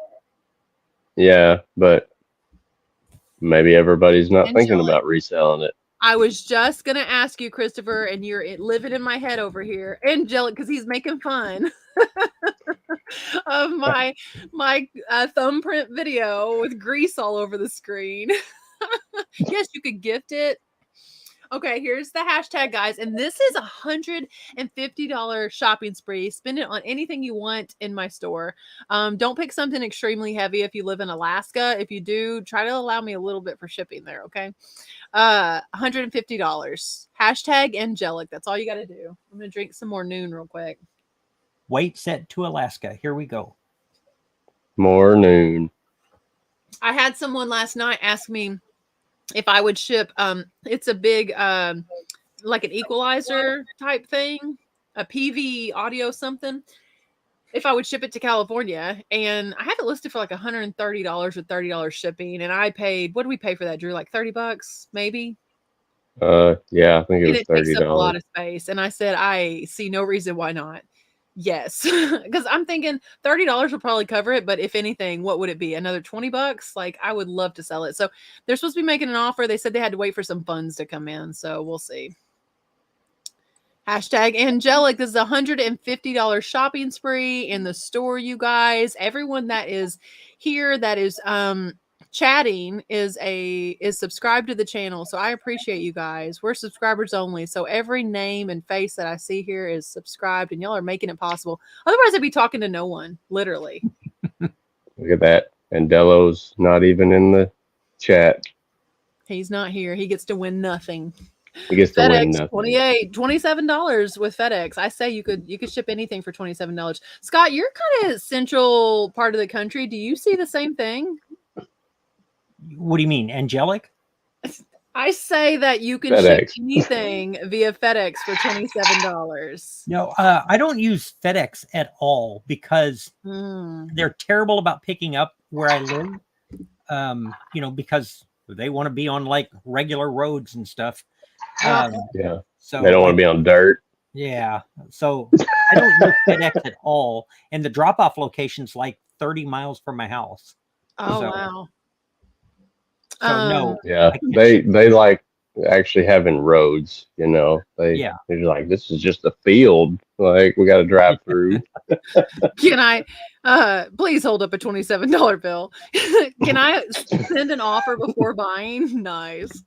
Yeah, but maybe everybody's not thinking about reselling it. I was just gonna ask you, Christopher, and you're living in my head over here, Angelic, because he's making fun of my thumbprint video with grease all over the screen. Yes, you could gift it. Okay, here's the hashtag, guys, and this is $150 shopping spree. Spend it on anything you want in my store. Don't pick something extremely heavy if you live in Alaska. If you do, try to allow me a little bit for shipping there, okay? $150. Hashtag Angelic. That's all you got to do. I'm going to drink some more Noon real quick. Weight set to Alaska. Here we go. More Noon. I had someone last night ask me if I would ship, it's a big, like an equalizer type thing, a PV audio something, if I would ship it to California. And I have it listed for like $130 with $30 shipping. And I paid, what did we pay for that, Drew? Like $30 maybe? Yeah, I think it was $30. It takes up a lot of space. And I said, I see no reason why not. Yes, because I'm thinking $30 will probably cover it, but if anything, what would it be? Another $20? Like, I would love to sell it. So they're supposed to be making an offer. They said they had to wait for some funds to come in, so we'll see. Hashtag Angelic. This is $150 shopping spree in the store, you guys. Everyone that is here that is chatting is subscribed to the channel, so I appreciate you guys. We're subscribers only, so every name and face that I see here is subscribed, and y'all are making it possible. Otherwise I'd be talking to no one, literally. Look at that. And Delo's not even in the chat. He's not here. He gets to win nothing. He gets to FedEx, win nothing. $27 with FedEx. I say you could ship anything for $27. Scott, you're kind of central part of the country. Do you see the same thing? What do you mean, Angelic? I say that you can ship anything via FedEx for $27. No, I don't use FedEx at all because they're terrible about picking up where I live. Because they want to be on like regular roads and stuff. Yeah. So they don't want to be on dirt. Yeah. So I don't use FedEx at all. And the drop-off location's like 30 miles from my house. Oh, wow. So no. Yeah, they like actually having roads, they're like, this is just a field, like we got to drive through. Can I please hold up a $27 bill? Can I send an offer before buying? Nice.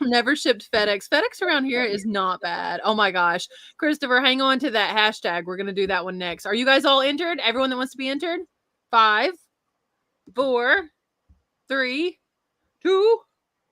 Never shipped FedEx. FedEx around here is not bad. Oh my gosh. Christopher, hang on to that hashtag. We're going to do that one next. Are you guys all entered? Everyone that wants to be entered? 5, 4, 3, 2.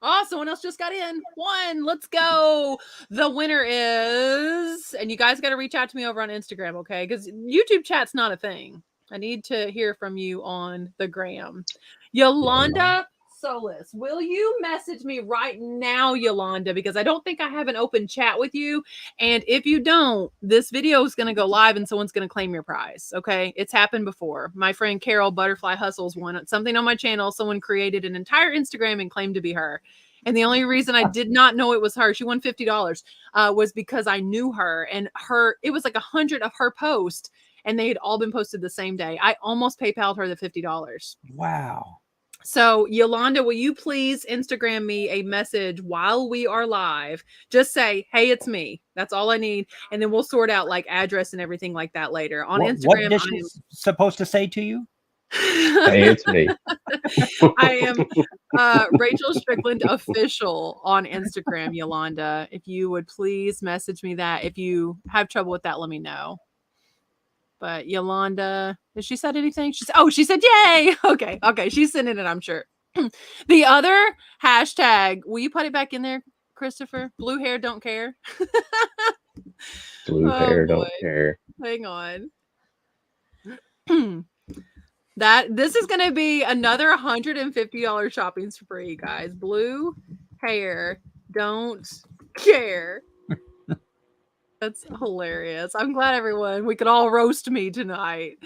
Oh, someone else just got in. 1. Let's go. The winner is, and you guys got to reach out to me over on Instagram, okay? Because YouTube chat's not a thing. I need to hear from you on the gram. Yolanda Solis, will you message me right now, Yolanda? Because I don't think I have an open chat with you. And if you don't, this video is going to go live and someone's going to claim your prize. Okay. It's happened before. My friend Carol Butterfly Hustles won something on my channel. Someone created an entire Instagram and claimed to be her. And the only reason I did not know it was her, she won $50, was because I knew her, and it was like 100 of her posts and they had all been posted the same day. I almost PayPal'd her the $50. Wow. So Yolanda, will you please Instagram me a message while we are live? Just say, hey, it's me. That's all I need. And then we'll sort out like address and everything like that later on Instagram. What dish is supposed to say to you? Hey, it's me. I am Rachel Strickland official on Instagram, Yolanda. If you would please message me that. If you have trouble with that, let me know. But Yolanda, has she said anything? She said, yay. Okay. She's sending it, I'm sure. The other hashtag, will you put it back in there, Christopher? Blue hair don't care. Blue hair don't care. Hang on. This is going to be another $150 shopping spree, guys. Blue hair don't care. That's hilarious. I'm glad we could all roast me tonight.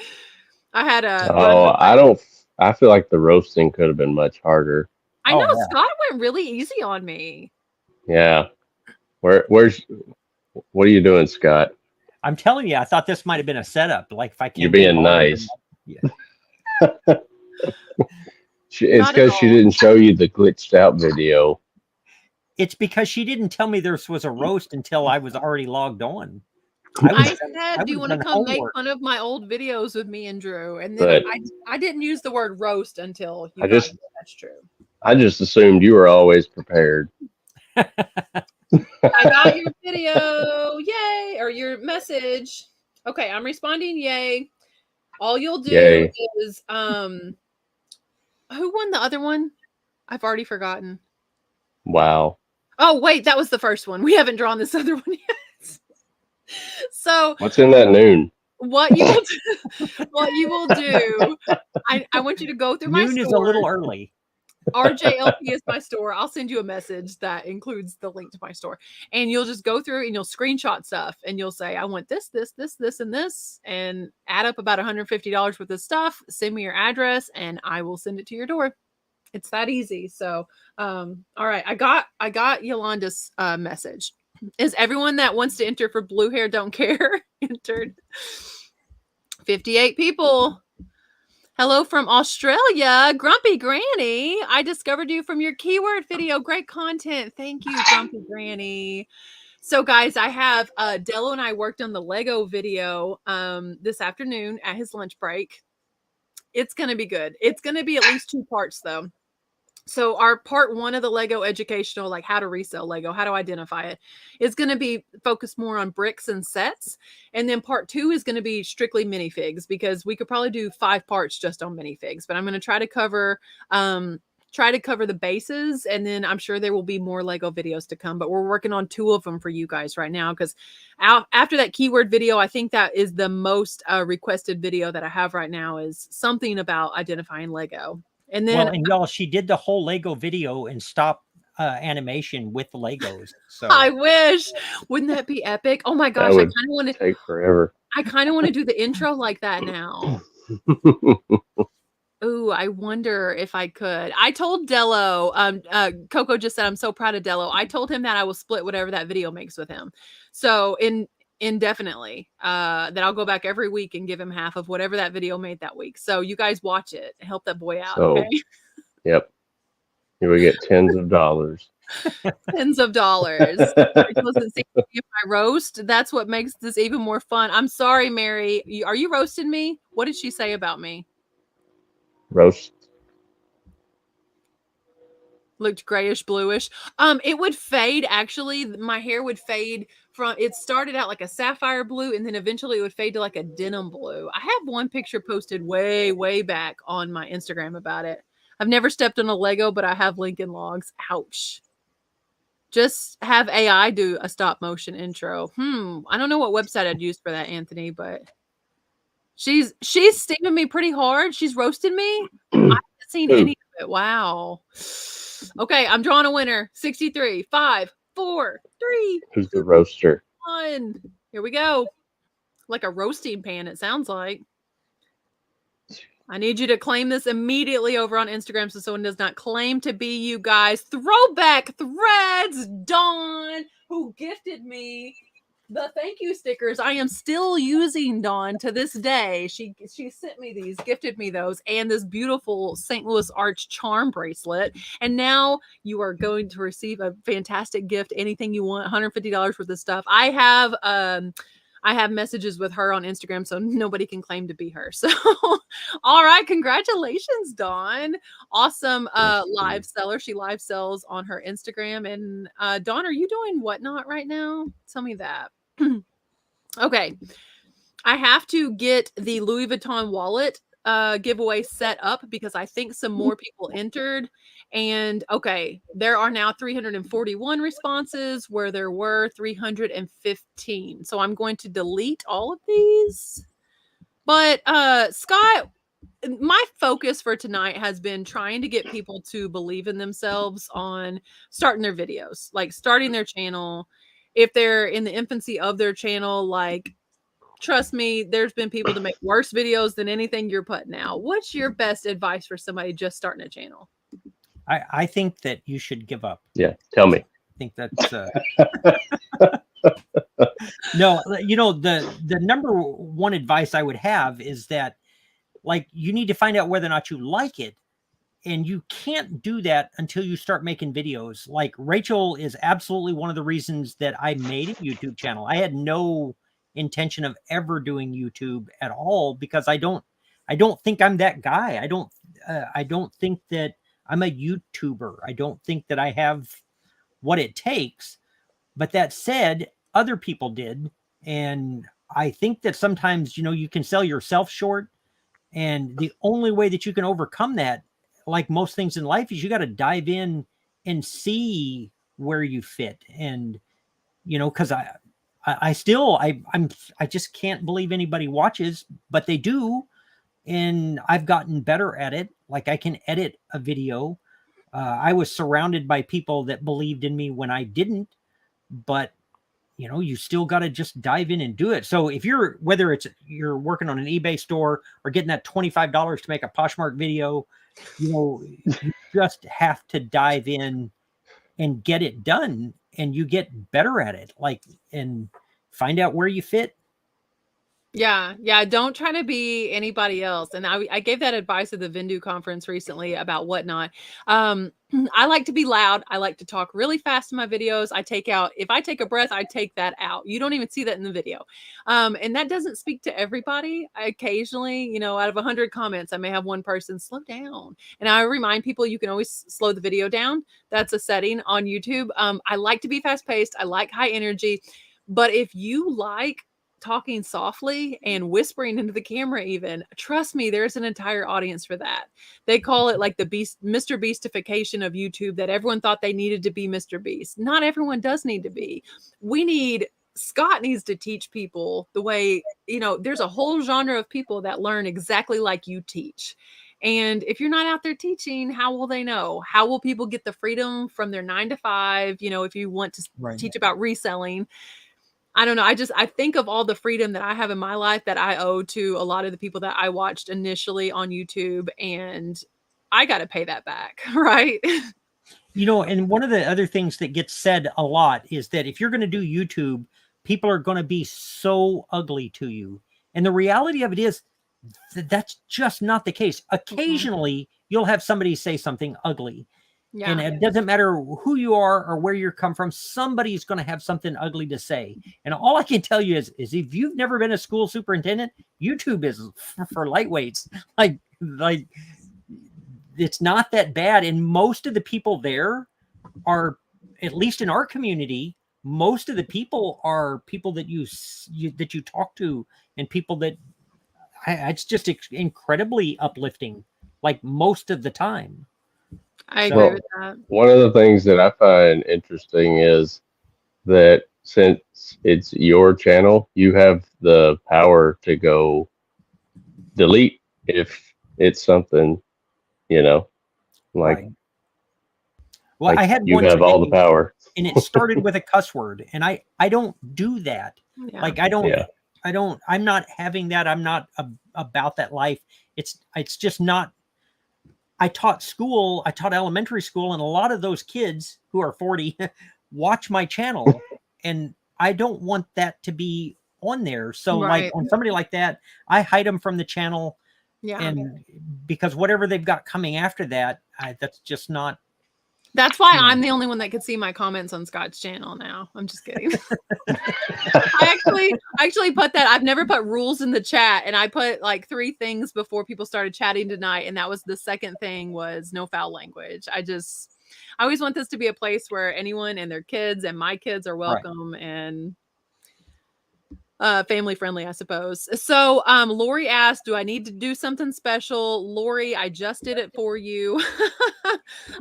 I had a. I feel like the roasting could have been much harder. I know Scott went really easy on me. Yeah. What are you doing, Scott? I'm telling you, I thought this might have been a setup. Like if I came, you're being nice. Yeah. It's because she didn't show you the glitched out video. It's because she didn't tell me this was a roast until I was already logged on. I said, do you want to come make fun of my old videos with me and Drew? And then I didn't use the word roast until you got it. That's true. I just assumed you were always prepared. I got your video. Yay. Or your message. Okay, I'm responding yay. All you'll do is who won the other one? I've already forgotten. Wow. Oh, wait, that was the first one. We haven't drawn this other one yet. So what's in that noon? What you will do, I want you to go through my store. Noon is a little early. RJLP is my store. I'll send you a message that includes the link to my store. And you'll just go through and you'll screenshot stuff and you'll say, I want this, and this, and add up about $150 worth of stuff. Send me your address and I will send it to your door. It's that easy. So, all right. I got Yolanda's message. Is everyone that wants to enter for blue hair don't care entered? 58 people. Hello from Australia, Grumpy Granny. I discovered you from your keyword video. Great content. Thank you, Grumpy Granny. So, guys, I have Dello and I worked on the Lego video this afternoon at his lunch break. It's going to be good. It's going to be at least 2 parts, though. So our part 1 of the Lego educational, like how to resell Lego, how to identify it, is going to be focused more on bricks and sets. And then part 2 is going to be strictly minifigs, because we could probably do 5 parts just on minifigs. But I'm going to try to cover the bases, and then I'm sure there will be more Lego videos to come. But we're working on 2 of them for you guys right now, because after that keyword video, I think that is the most requested video that I have right now, is something about identifying Lego. And then, and y'all, she did the whole Lego video and stop animation with the Legos. So I wish, wouldn't that be epic? Oh my gosh, I kind of want to take forever. I kind of want to do the intro like that now. Ooh, I wonder if I could. I told Dello, Coco just said, I'm so proud of Dello. I told him that I will split whatever that video makes with him. So indefinitely, that I'll go back every week and give him half of whatever that video made that week. So you guys watch it and help that boy out. So, okay. Yep. You will get tens of dollars. Tens of dollars. It doesn't seem to be my roast. That's what makes this even more fun. I'm sorry, Mary. Are you roasting me? What did she say about me? Roast. Looked grayish, bluish. It would fade. Actually, my hair would fade from. It started out like a sapphire blue, and then eventually it would fade to like a denim blue. I have one picture posted way, way back on my Instagram about it. I've never stepped on a Lego, but I have Lincoln Logs. Ouch. Just have AI do a stop motion intro. I don't know what website I'd use for that, Anthony, but she's steaming me pretty hard. She's roasted me. I haven't seen any of it. Wow. Okay, I'm drawing a winner. 63, 5, 4, 3. Who's the roaster? 1. Here we go. Like a roasting pan, it sounds like. I need you to claim this immediately over on Instagram so someone does not claim to be you guys. Throwback Threads, Dawn, who gifted me the thank you stickers. I am still using, Dawn, to this day. She sent me these, gifted me those, and this beautiful St. Louis Arch charm bracelet. And now you are going to receive a fantastic gift. Anything you want, $150 worth of stuff. I have messages with her on Instagram, so nobody can claim to be her. So, all right. Congratulations, Dawn. Awesome live seller. She live sells on her Instagram. And Dawn, are you doing Whatnot right now? Tell me that. Okay. I have to get the Louis Vuitton wallet giveaway set up because I think some more people entered. And okay, there are now 341 responses where there were 315. So I'm going to delete all of these. But Scott, my focus for tonight has been trying to get people to believe in themselves on starting their videos, like starting their channel. if they're in the infancy of their channel, like, trust me, there's been people to make worse videos than anything you're putting out. What's your best advice for somebody just starting a channel? I think that you should give up. Yeah, tell me. I think that's no, the number one advice I would have is that, like, you need to find out whether or not you like it. And you can't do that until you start making videos. Like, Rachel is absolutely one of the reasons that I made a YouTube channel. I had no intention of ever doing YouTube at all, because I don't think I'm that guy. I don't think that I'm a YouTuber. I don't think that I have what it takes. But that said, other people did. And I think that sometimes, you can sell yourself short. And the only way that you can overcome that, like most things in life, is you got to dive in and see where you fit. And, because I just can't believe anybody watches, but they do. And I've gotten better at it. Like, I can edit a video. I was surrounded by people that believed in me when I didn't, but you still got to just dive in and do it. So if whether you're working on an eBay store or getting that $25 to make a Poshmark video, you just have to dive in and get it done, and you get better at it, and find out where you fit. Yeah. Don't try to be anybody else. And I gave that advice at the Vendu conference recently about Whatnot. I like to be loud. I like to talk really fast in my videos. If I take a breath, I take that out. You don't even see that in the video. And that doesn't speak to everybody. Occasionally, out of 100 comments, I may have one person slow down. And I remind people, you can always slow the video down. That's a setting on YouTube. I like to be fast paced. I like high energy. But if you like talking softly and whispering into the camera, even, trust me, there's an entire audience for that. They call it like the Mr. Beastification of YouTube, that everyone thought they needed to be Mr. Beast. Not everyone does need to be. Scott needs to teach people the way, there's a whole genre of people that learn exactly like you teach. And if you're not out there teaching, how will they know? How will people get the freedom from their 9 to 5? If you want to teach about reselling, I don't know. I think of all the freedom that I have in my life that I owe to a lot of the people that I watched initially on YouTube, and I got to pay that back, right? And one of the other things that gets said a lot is that if you're going to do YouTube, people are going to be so ugly to you. And the reality of it is that's just not the case. Occasionally, you'll have somebody say something ugly. Yeah. And it doesn't matter who you are or where you come from, somebody's going to have something ugly to say. And all I can tell you is if you've never been a school superintendent, YouTube is for lightweights. Like it's not that bad. And most of the people there are, at least in our community, most of the people are people that you talk to, and people that it's just incredibly uplifting, like most of the time. I agree with that. One of the things that I find interesting is that since it's your channel, you have the power to go delete if it's something, like. Right. Well, like I had you one have all the power, and it started with a cuss word, and I don't do that. Yeah. Like I'm not having that. I'm not about that life. It's just not. I taught elementary school, and a lot of those kids who are 40 watch my channel, and I don't want that to be on there. So like on somebody like that, I hide them from the channel. Yeah. And because whatever they've got coming after that, that's just not. That's why I'm the only one that could see my comments on Scott's channel now. I'm just kidding. I actually put that. I've never put rules in the chat, and I put like 3 things before people started chatting tonight, and that was the second thing was no foul language. I always want this to be a place where anyone and their kids and my kids are welcome and family friendly, I suppose. So Lori asked, do I need to do something special? Lori, I just did it for you.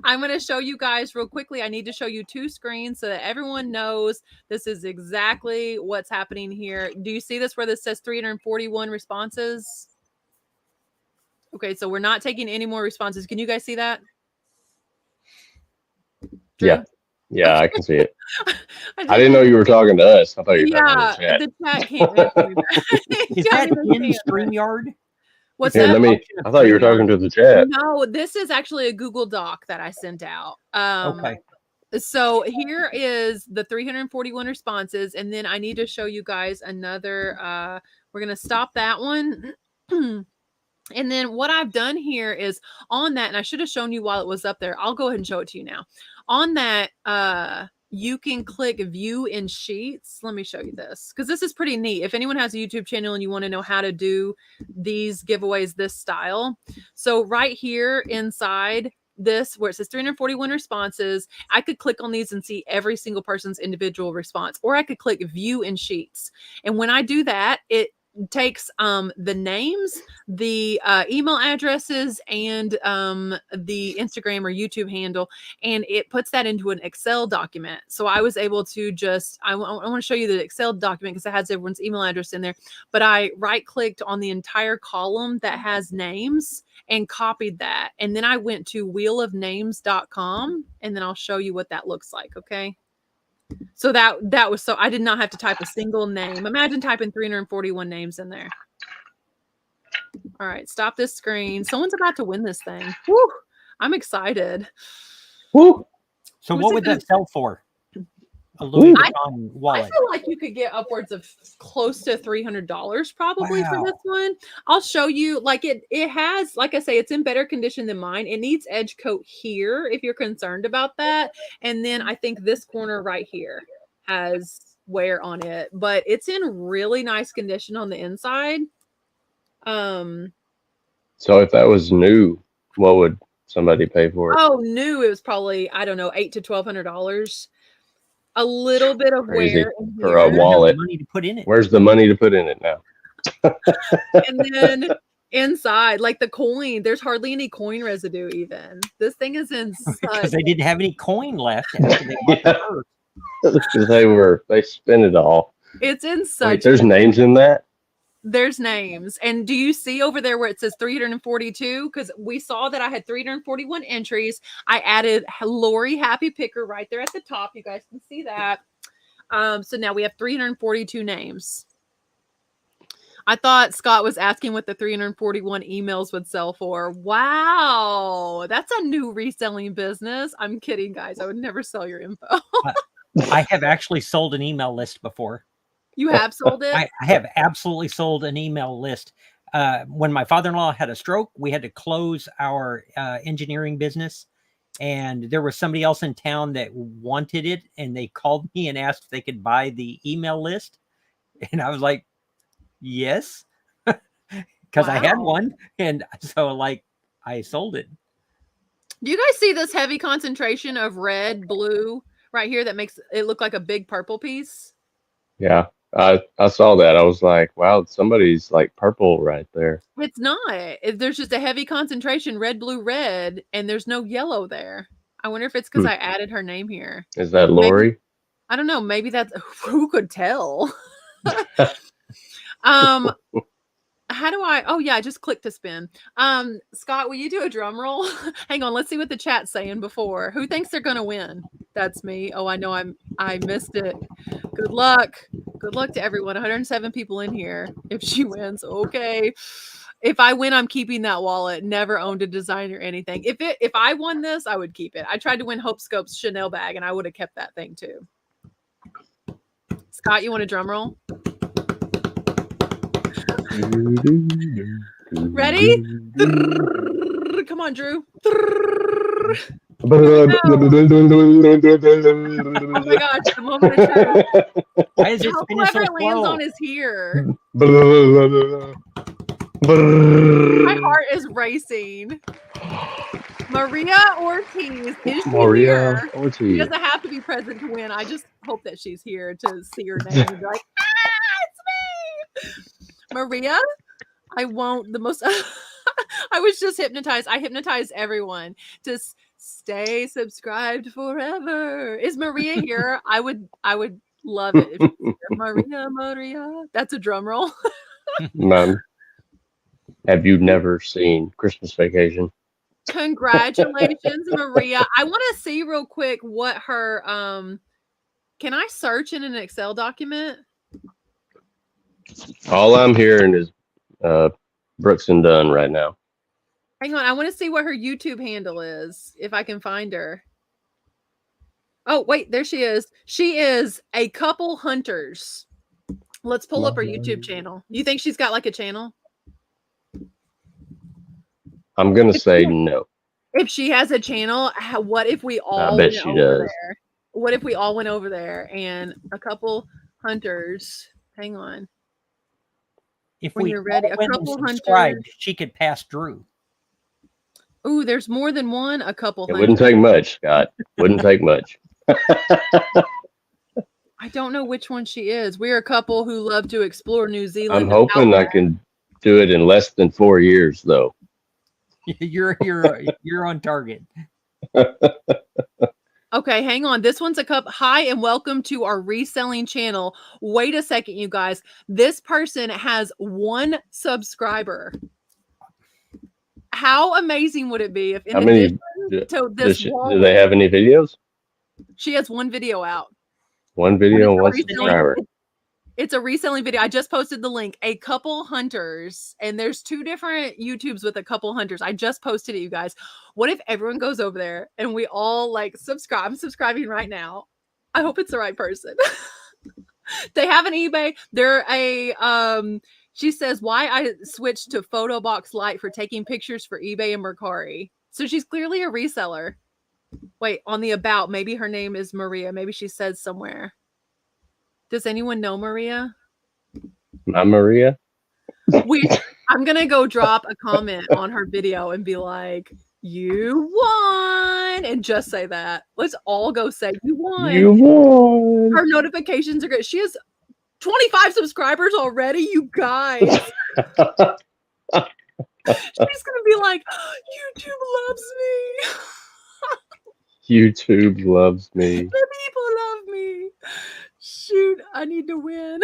I'm going to show you guys real quickly. I need to show you 2 screens so that everyone knows this is exactly what's happening here. Do you see this where this says 341 responses? Okay, so we're not taking any more responses. Can you guys see that? Drew? Yeah. Yeah, I can see it. I didn't know you were talking to us. I thought you were talking to the chat can't answer me back. Is that in StreamYard? What's Here, that? I thought you were talking to the chat. No, this is actually a Google Doc that I sent out. Okay. So here is the 341 responses, and then I need to show you guys another. We're gonna stop that one. And then what I've done here is on that, and I should have shown you while it was up there. I'll go ahead and show it to you now. On that, you can click view in sheets. Let me show you this because this is pretty neat. If anyone has a YouTube channel and you want to know how to do these giveaways this style. So right here inside this where it says 341 responses, I could click on these and see every single person's individual response, or I could click view in sheets. And when I do that, it takes the names, the email addresses, and the Instagram or YouTube handle, and it puts that into an Excel document. So I was able to just, I want to show you the Excel document because it has everyone's email address in there, but I right-clicked on the entire column that has names and copied that. And then I went to wheelofnames.com, and then I'll show you what that looks like, okay? So that was, so I did not have to type a single name. Imagine typing 341 names in there. All right, stop this screen. Someone's about to win this thing. Woo! I'm excited. Woo! So what would that sell for? A Louis Vuitton wallet. I feel like you could get upwards of close to $300 probably for this one. I'll show you. Like it has, like I say, it's in better condition than mine. It needs edge coat here if you're concerned about that. And then I think this corner right here has wear on it, but it's in really nice condition on the inside. So if that was new, what would somebody pay for it? Oh, new, it was probably, I don't know, $800 to $1,200. A little bit of wear for a wallet. Money to put in it. Where's the money to put in it now? And then inside, like the coin, there's hardly any coin residue even. This thing is in because they didn't have any coin left after they bought the purse. They spent it all. It's in such. Wait, there's names in that? There's names. And do you see over there where it says 342? Because we saw that I had 341 entries. I added Lori Happy Picker right there at the top. You guys can see that. So now we have 342 names. I thought Scott was asking what the 341 emails would sell for. Wow. That's a new reselling business. I'm kidding, guys. I would never sell your info. I have actually sold an email list before. You have sold it? I have absolutely sold an email list. When my father-in-law had a stroke, we had to close our engineering business. And there was somebody else in town that wanted it. And they called me and asked if they could buy the email list. And I was like, yes, because I had one. And so like I sold it. Do you guys see this heavy concentration of red, blue right here that makes it look like a big purple piece? Yeah. I saw that. I was like, wow, somebody's like purple right there. It's not. There's just a heavy concentration, red, blue, red, and there's no yellow there. I wonder if it's because I added her name here. Is that Lori? Maybe, I don't know. Maybe that's, who could tell? How do I, oh yeah, I just clicked to spin. Scott, will you do a drum roll? Hang on, let's see what the chat's saying before. Who thinks they're gonna win? That's me. Oh, I know I missed it. Good luck. Good luck to everyone. 107 people in here. If she wins, okay. If I win, I'm keeping that wallet. Never owned a design or anything. If I won this, I would keep it. I tried to win Hope Scope's Chanel bag and I would have kept that thing too. Scott, you want a drum roll? Ready? Come on, Drew. Oh my gosh, the moment of truth. Why is it spinning so whoever it lands slow? on is here. My heart is racing. Maria Ortiz is she Maria here? Ortiz. She doesn't have to be present to win. I just hope that she's here to see her name and be like, it's me. Maria, I won't the most I was just hypnotized. I hypnotize everyone to stay subscribed forever. Is Maria here? I would love it if she's here. Maria. That's a drum roll. Mom, have you never seen Christmas Vacation? Congratulations, Maria. I want to see real quick what her can I search in an Excel document? All I'm hearing is Brooks and Dunn right now. Hang on, I want to see what her YouTube handle is, if I can find her. Oh, wait, there she is. She is A Couple Hunters. Let's pull up her YouTube channel. You think she's got like a channel? I'm going to say no. If she has a channel, what if we all went over there? What if we all went over there and A Couple Hunters? Hang on. If when we you're ready, A Couple Hunters, she could pass Drew. Ooh, there's more than one. A Couple. It wouldn't take much, Scott. Wouldn't take much. I don't know which one she is. We're a couple who love to explore New Zealand. I'm hoping I can do it in less than 4 years, though. You're on target. Okay, hang on. This one's a cup. Hi, and welcome to our reselling channel. Wait a second, you guys. This person has 1 subscriber. How amazing would it be if in addition to this do they have any videos? She has 1 video out. 1 video, 1 subscriber. It's a reselling video. I just posted the link. A Couple Hunters, and there's 2 different YouTubes with A Couple Hunters. I just posted it, you guys. What if everyone goes over there and we all like subscribe? I'm subscribing right now. I hope it's the right person. They have an eBay. They're a she says why I switched to Photo Box Lite for taking pictures for eBay and Mercari. So she's clearly a reseller. Wait, on the about, maybe her name is Maria. Maybe she says somewhere. Does anyone know Maria? I'm Maria. I'm going to go drop a comment on her video and be like, you won. And just say that. Let's all go say you won. You won. Her notifications are good. She has 25 subscribers already, you guys. She's going to be like, YouTube loves me. YouTube loves me. The people love me. Shoot, I need to win.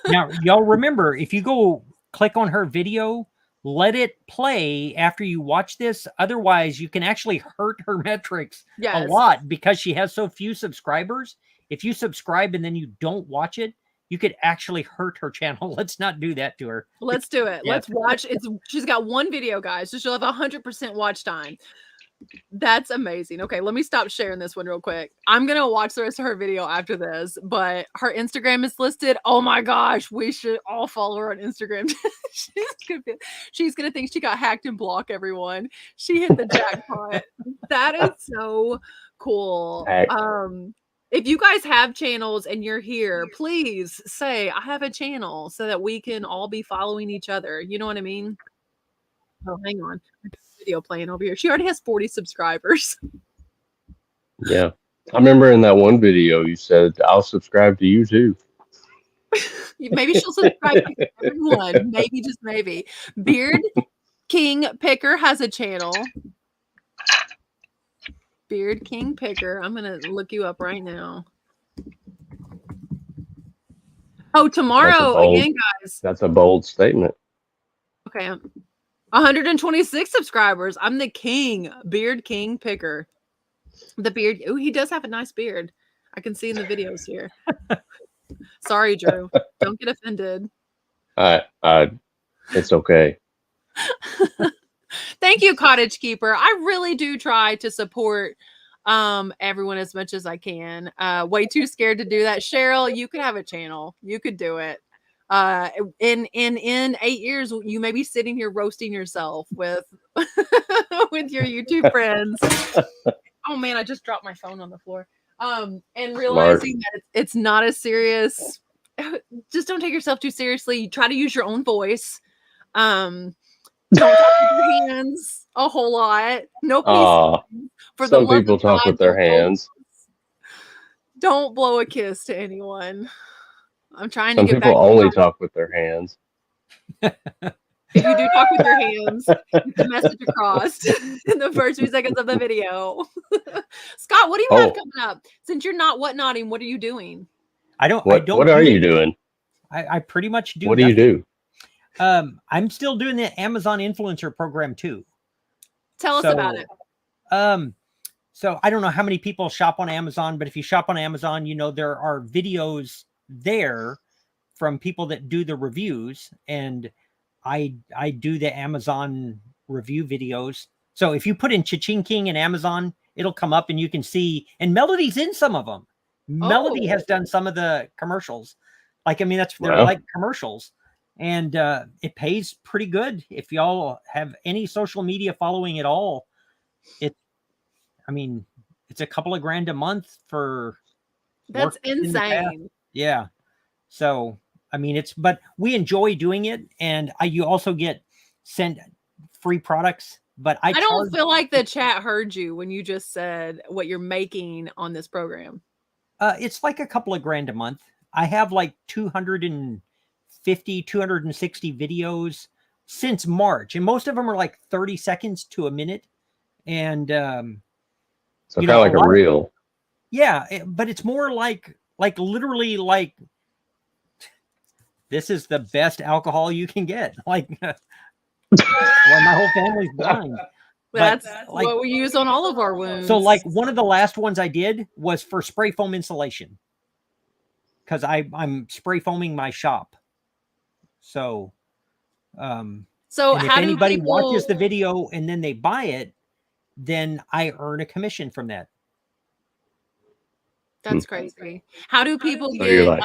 Now, y'all remember, if you go click on her video, let it play after you watch this. Otherwise, you can actually hurt her metrics a lot because she has so few subscribers. If you subscribe and then you don't watch it, you could actually hurt her channel. Let's not do that to her. Let's do it. Let's watch. She's got 1 video, guys, so she'll have 100% watch time. That's amazing. Okay, let me stop sharing this one real quick. I'm going to watch the rest of her video after this, but her Instagram is listed. Oh my gosh, we should all follow her on Instagram. She's going to think she got hacked and block everyone. She hit the jackpot. That is so cool. If you guys have channels and you're here, please say, I have a channel so that we can all be following each other. You know what I mean? Oh, hang on. Video playing over here. She already has 40 subscribers. Yeah. I remember in that one video you said, I'll subscribe to you too. Maybe she'll subscribe to everyone. Maybe, just maybe. Beard King Picker has a channel. Beard King Picker. I'm going to look you up right now. Oh, tomorrow again, guys. That's a bold statement. Okay. 126 subscribers. I'm the king. Beard King Picker. The beard. Oh, he does have a nice beard. I can see in the videos here. Sorry, Drew. Don't get offended. It's okay. Thank you, Cottage Keeper. I really do try to support everyone as much as I can. Way too scared to do that. Cheryl, you could have a channel. You could do it. In 8 years, you may be sitting here roasting yourself with with your YouTube friends. Oh man, I just dropped my phone on the floor. And realizing that it's not as serious. Just don't take yourself too seriously. Try to use your own voice. Don't talk with your hands a whole lot. No peace. For some people talk with their hands. Don't blow a kiss to anyone. I'm trying to get back. Some people only talk with their hands. If you do talk with your hands, get the message across in the first few seconds of the video. Scott, what do you have coming up? Since you're not whatnotting, what are you doing? What are you doing? I pretty much do. What do you do? I'm still doing the Amazon influencer program too. Tell us about it. So I don't know how many people shop on Amazon, but if you shop on Amazon, you know, there are videos there from people that do the reviews, and I do the Amazon review videos. So if you put in Chaching King in Amazon, it'll come up and you can see, and Melody's in some of them. Melody has done some of the commercials. Like, I mean, they're like commercials, and it pays pretty good. If y'all have any social media following at all, I mean, it's a couple of grand a month for. That's insane. Yeah. So, I mean, but we enjoy doing it. And you also get sent free products, but I don't feel like the chat heard you when you just said what you're making on this program. It's like a couple of grand a month. I have like 250, 260 videos since March, and most of them are like 30 seconds to a minute. And, so kind of like a reel. Yeah, but it's more like literally like, this is the best alcohol you can get. Like, well, my whole family's blind. That's like what we use on all of our wounds. So like one of the last ones I did was for spray foam insulation, because I'm spray foaming my shop. So, so if anybody watches the video and then they buy it, then I earn a commission from that. That's crazy. How do people get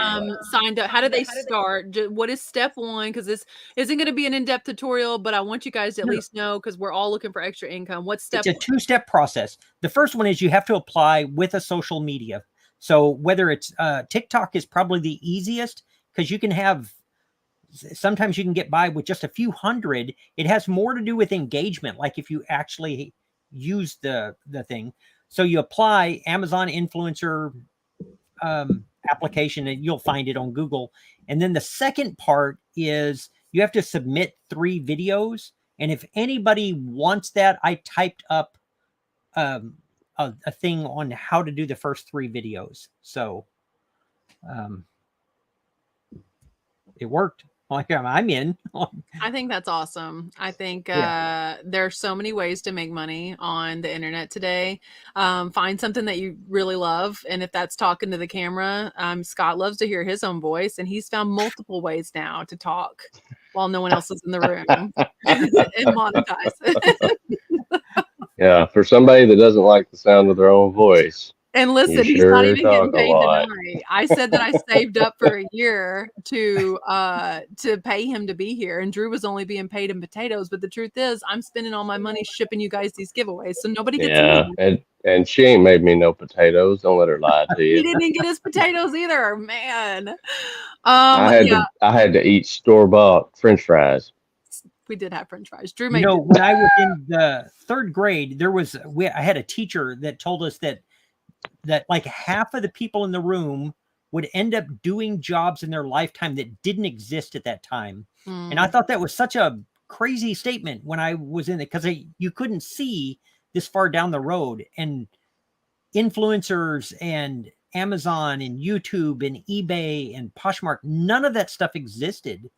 signed up? How do they start? What is step one? Because this isn't going to be an in-depth tutorial, but I want you guys to at least know, because we're all looking for extra income. What's step one? It's a two-step process. The first one is you have to apply with a social media. So whether it's TikTok is probably the easiest, because you can have, sometimes you can get by with just a few hundred. It has more to do with engagement, like if you actually use the thing. So you apply Amazon influencer application, and you'll find it on Google. And then the second part is you have to submit 3 videos. And if anybody wants that, I typed up a thing on how to do the first 3 videos. So it worked. Like, I'm in. I think that's awesome. I think there are so many ways to make money on the internet today. Find something that you really love. And if that's talking to the camera, Scott loves to hear his own voice, and he's found multiple ways now to talk while no one else is in the room and monetize. Yeah, for somebody that doesn't like the sound of their own voice. And listen, he's not even getting paid tonight. I said that I saved up for a year to pay him to be here, and Drew was only being paid in potatoes. But the truth is, I'm spending all my money shipping you guys these giveaways, so nobody gets money. And she ain't made me no potatoes. Don't let her lie to you. He didn't even get his potatoes either, man. I had to eat store-bought French fries. We did have French fries. Drew made. You know, when I was in the 3rd grade, I had a teacher that told us that like half of the people in the room would end up doing jobs in their lifetime that didn't exist at that time. And I thought that was such a crazy statement when I was in it, because you couldn't see this far down the road. And influencers and Amazon and YouTube and eBay and Poshmark, none of that stuff existed.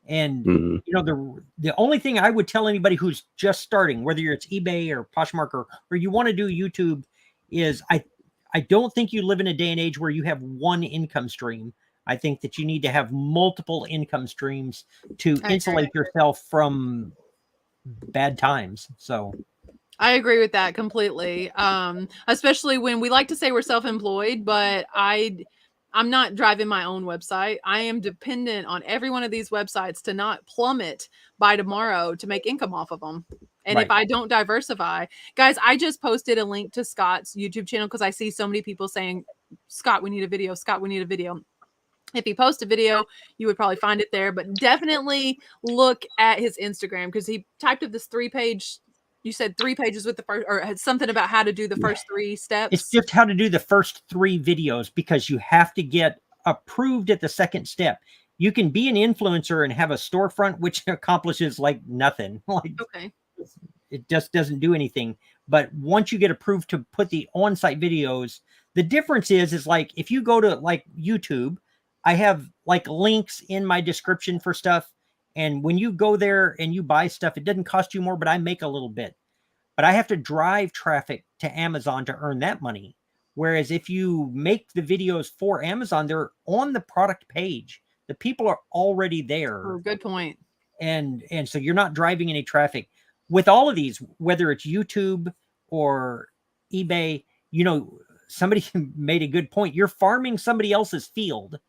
And you know, the only thing I would tell anybody who's just starting, whether it's eBay or Poshmark or you want to do YouTube, is I don't think you live in a day and age where you have one income stream. I think that you need to have multiple income streams to insulate yourself from bad times. So I agree with that completely. Especially when we like to say we're self-employed, but I'm not driving my own website. I am dependent on every one of these websites to not plummet by tomorrow to make income off of them. And if I don't diversify, guys, I just posted a link to Scott's YouTube channel because I see so many people saying, Scott, we need a video. Scott, we need a video. If he posts a video, you would probably find it there, but definitely look at his Instagram, because he typed up this 3-page. You said 3 pages with the first, or had something about how to do the first 3 steps. It's just how to do the first 3 videos, because you have to get approved at the second step. You can be an influencer and have a storefront, which accomplishes like nothing. Like, it just doesn't do anything. But once you get approved to put the on-site videos, the difference is like, if you go to like YouTube, I have like links in my description for stuff. And when you go there and you buy stuff, it doesn't cost you more, but I make a little bit. but I have to drive traffic to Amazon to earn that money. Whereas if you make the videos for Amazon, they're on the product page. The people are already there. Oh, good point. And so you're not driving any traffic. With all of these, whether it's YouTube or eBay, you know, somebody made a good point. You're farming somebody else's field,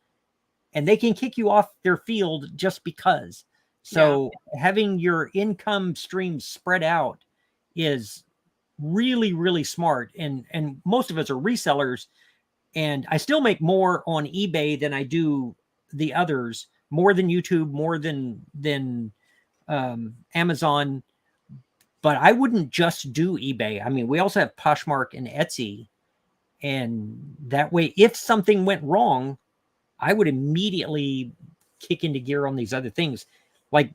and they can kick you off their field just because. So having your income streams spread out is really, really smart. And most of us are resellers, and I still make more on eBay than I do the others, more than YouTube, more than Amazon. But I wouldn't just do eBay. I mean, we also have Poshmark and Etsy. And that way, if something went wrong, I would immediately kick into gear on these other things. Like,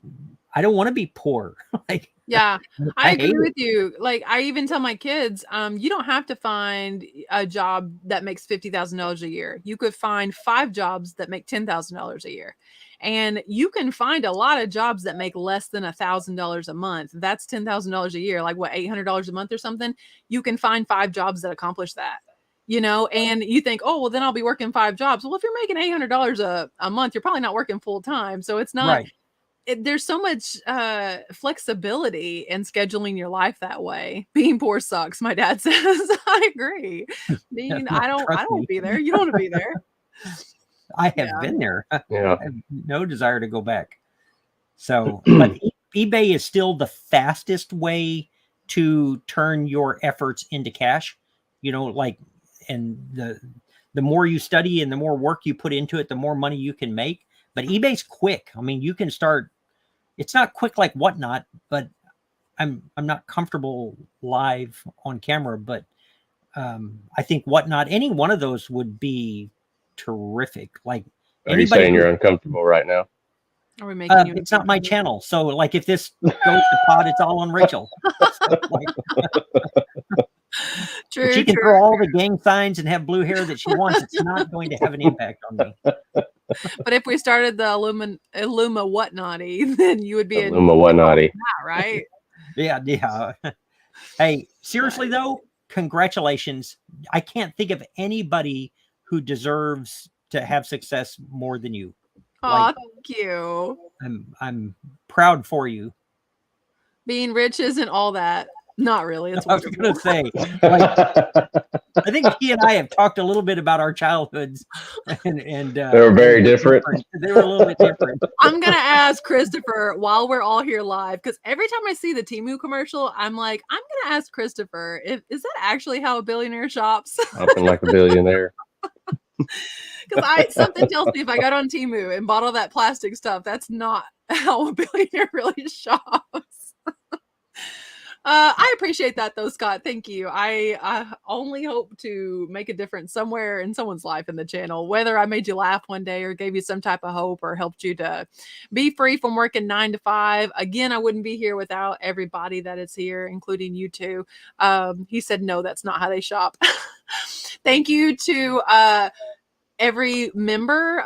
I don't want to be poor. Like, yeah, I agree with you. Like, I even tell my kids, you don't have to find a job that makes $50,000 a year. You could find 5 jobs that make $10,000 a year. And you can find a lot of jobs that make less than $1,000 a month. That's $10,000 a year, like what, $800 a month or something. You can find 5 jobs that accomplish that, you know, and you think, oh, well, then I'll be working 5 jobs. Well, if you're making $800 a month, you're probably not working full time. So it's not, there's so much flexibility in scheduling your life that way. Being poor sucks, my dad says. I agree. I don't be there. You don't want to be there. I have been there. Yeah. I have no desire to go back. So, but eBay is still the fastest way to turn your efforts into cash. You know, like, and the more you study and the more work you put into it, the more money you can make. But eBay's quick. I mean, you can start. It's not quick like Whatnot, but I'm not comfortable live on camera. But I think Whatnot, any one of those would be terrific. Like, are you saying you're uncomfortable right now? Are we making you? It's not my channel, so like if this goes to pod, it's all on Rachel. So, true. She can throw all the gang signs and have blue hair that she wants. It's not going to have an impact on me. But if we started the Illuma Whatnaughty, then you would be Illuma Whatnaughty, right? Yeah. Hey, seriously though, congratulations! I can't think of anybody who deserves to have success more than you. Oh, thank you. I'm proud for you. Being rich isn't all that. Not really. It's I was going to say, like, I think he and I have talked a little bit about our childhoods, and they were very different. They were a little bit different. I'm going to ask Christopher while we're all here live, because every time I see the Temu commercial, I'm like, I'm going to ask Christopher, is that actually how a billionaire shops? Shopping like a billionaire. Because something tells me if I got on Temu and bought all that plastic stuff, that's not how a billionaire really shops. I appreciate that though, Scott. Thank you. I only hope to make a difference somewhere in someone's life in the channel, whether I made you laugh one day or gave you some type of hope or helped you to be free from working 9 to 5. Again, I wouldn't be here without everybody that is here, including you two. He said, no, that's not how they shop. Thank you to every member.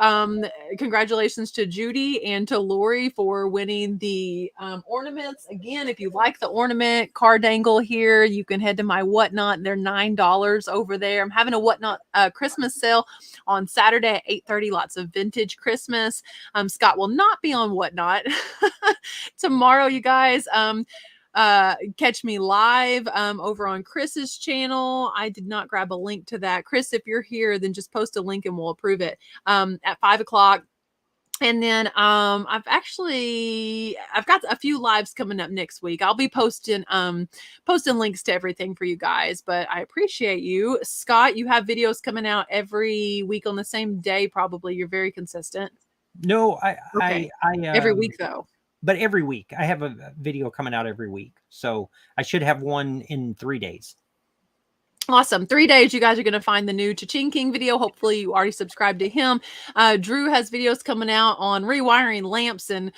Congratulations to Judy and to Lori for winning the ornaments. Again, if you like the ornament card dangle here, you can head to my Whatnot. They're $9 over there. I'm having a Whatnot Christmas sale on Saturday at 8:30. Lots of vintage Christmas. Scott will not be on Whatnot tomorrow, you guys. Catch me live over on Chris's channel. I did not grab a link to that. Chris, if you're here, then just post a link and we'll approve it at 5 o'clock. And then I've got a few lives coming up next week. I'll be posting links to everything for you guys, but I appreciate you. Scott, you have videos coming out every week on the same day, probably. You're very consistent. No, I every week though. But every week I have a video coming out every week. So I should have one in 3 days. Awesome. 3 days, you guys are going to find the new Chaching King video. Hopefully you already subscribed to him. Drew has videos coming out on rewiring lamps and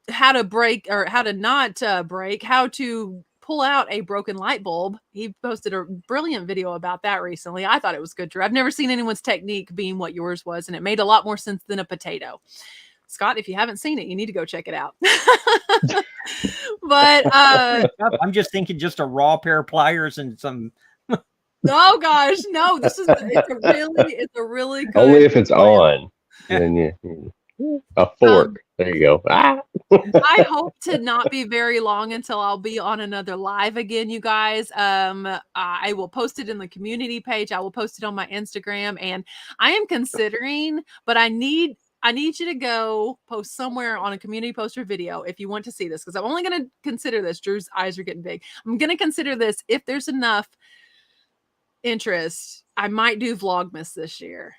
how to break or how to not break, how to pull out a broken light bulb. He posted a brilliant video about that recently. I thought it was good, Drew. I've never seen anyone's technique being what yours was, and it made a lot more sense than a potato. Scott, if you haven't seen it, you need to go check it out. But I'm just thinking just a raw pair of pliers and some. Oh gosh, no! It's a really good. Only if it's on. Then a fork. There you go. I hope to not be very long until I'll be on another live again, you guys. I will post it in the community page. I will post it on my Instagram, and I am considering, but I need you to go post somewhere on a community poster video if you want to see this, because I'm only going to consider this. Drew's eyes are getting big. I'm going to consider this if there's enough interest. I might do Vlogmas this year.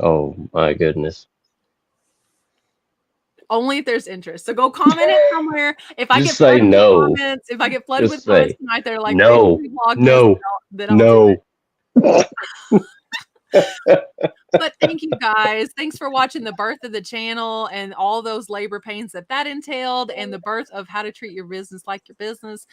Oh my goodness. Only if there's interest. So go comment it somewhere. If I get say no. Comments, if I get flooded Just with comments say, tonight, they're like, no, no, then I'll no. do it. But thank you guys. Thanks for watching the birth of the channel and all those labor pains that entailed, and the birth of how to treat your business like your business.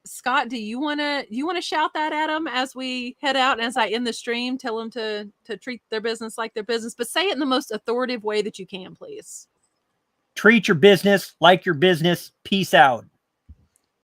Scott, do you want to shout that at them as we head out, and as I end the stream, tell them to treat their business like their business, but say it in the most authoritative way that you can, please. Treat your business like your business. Peace out.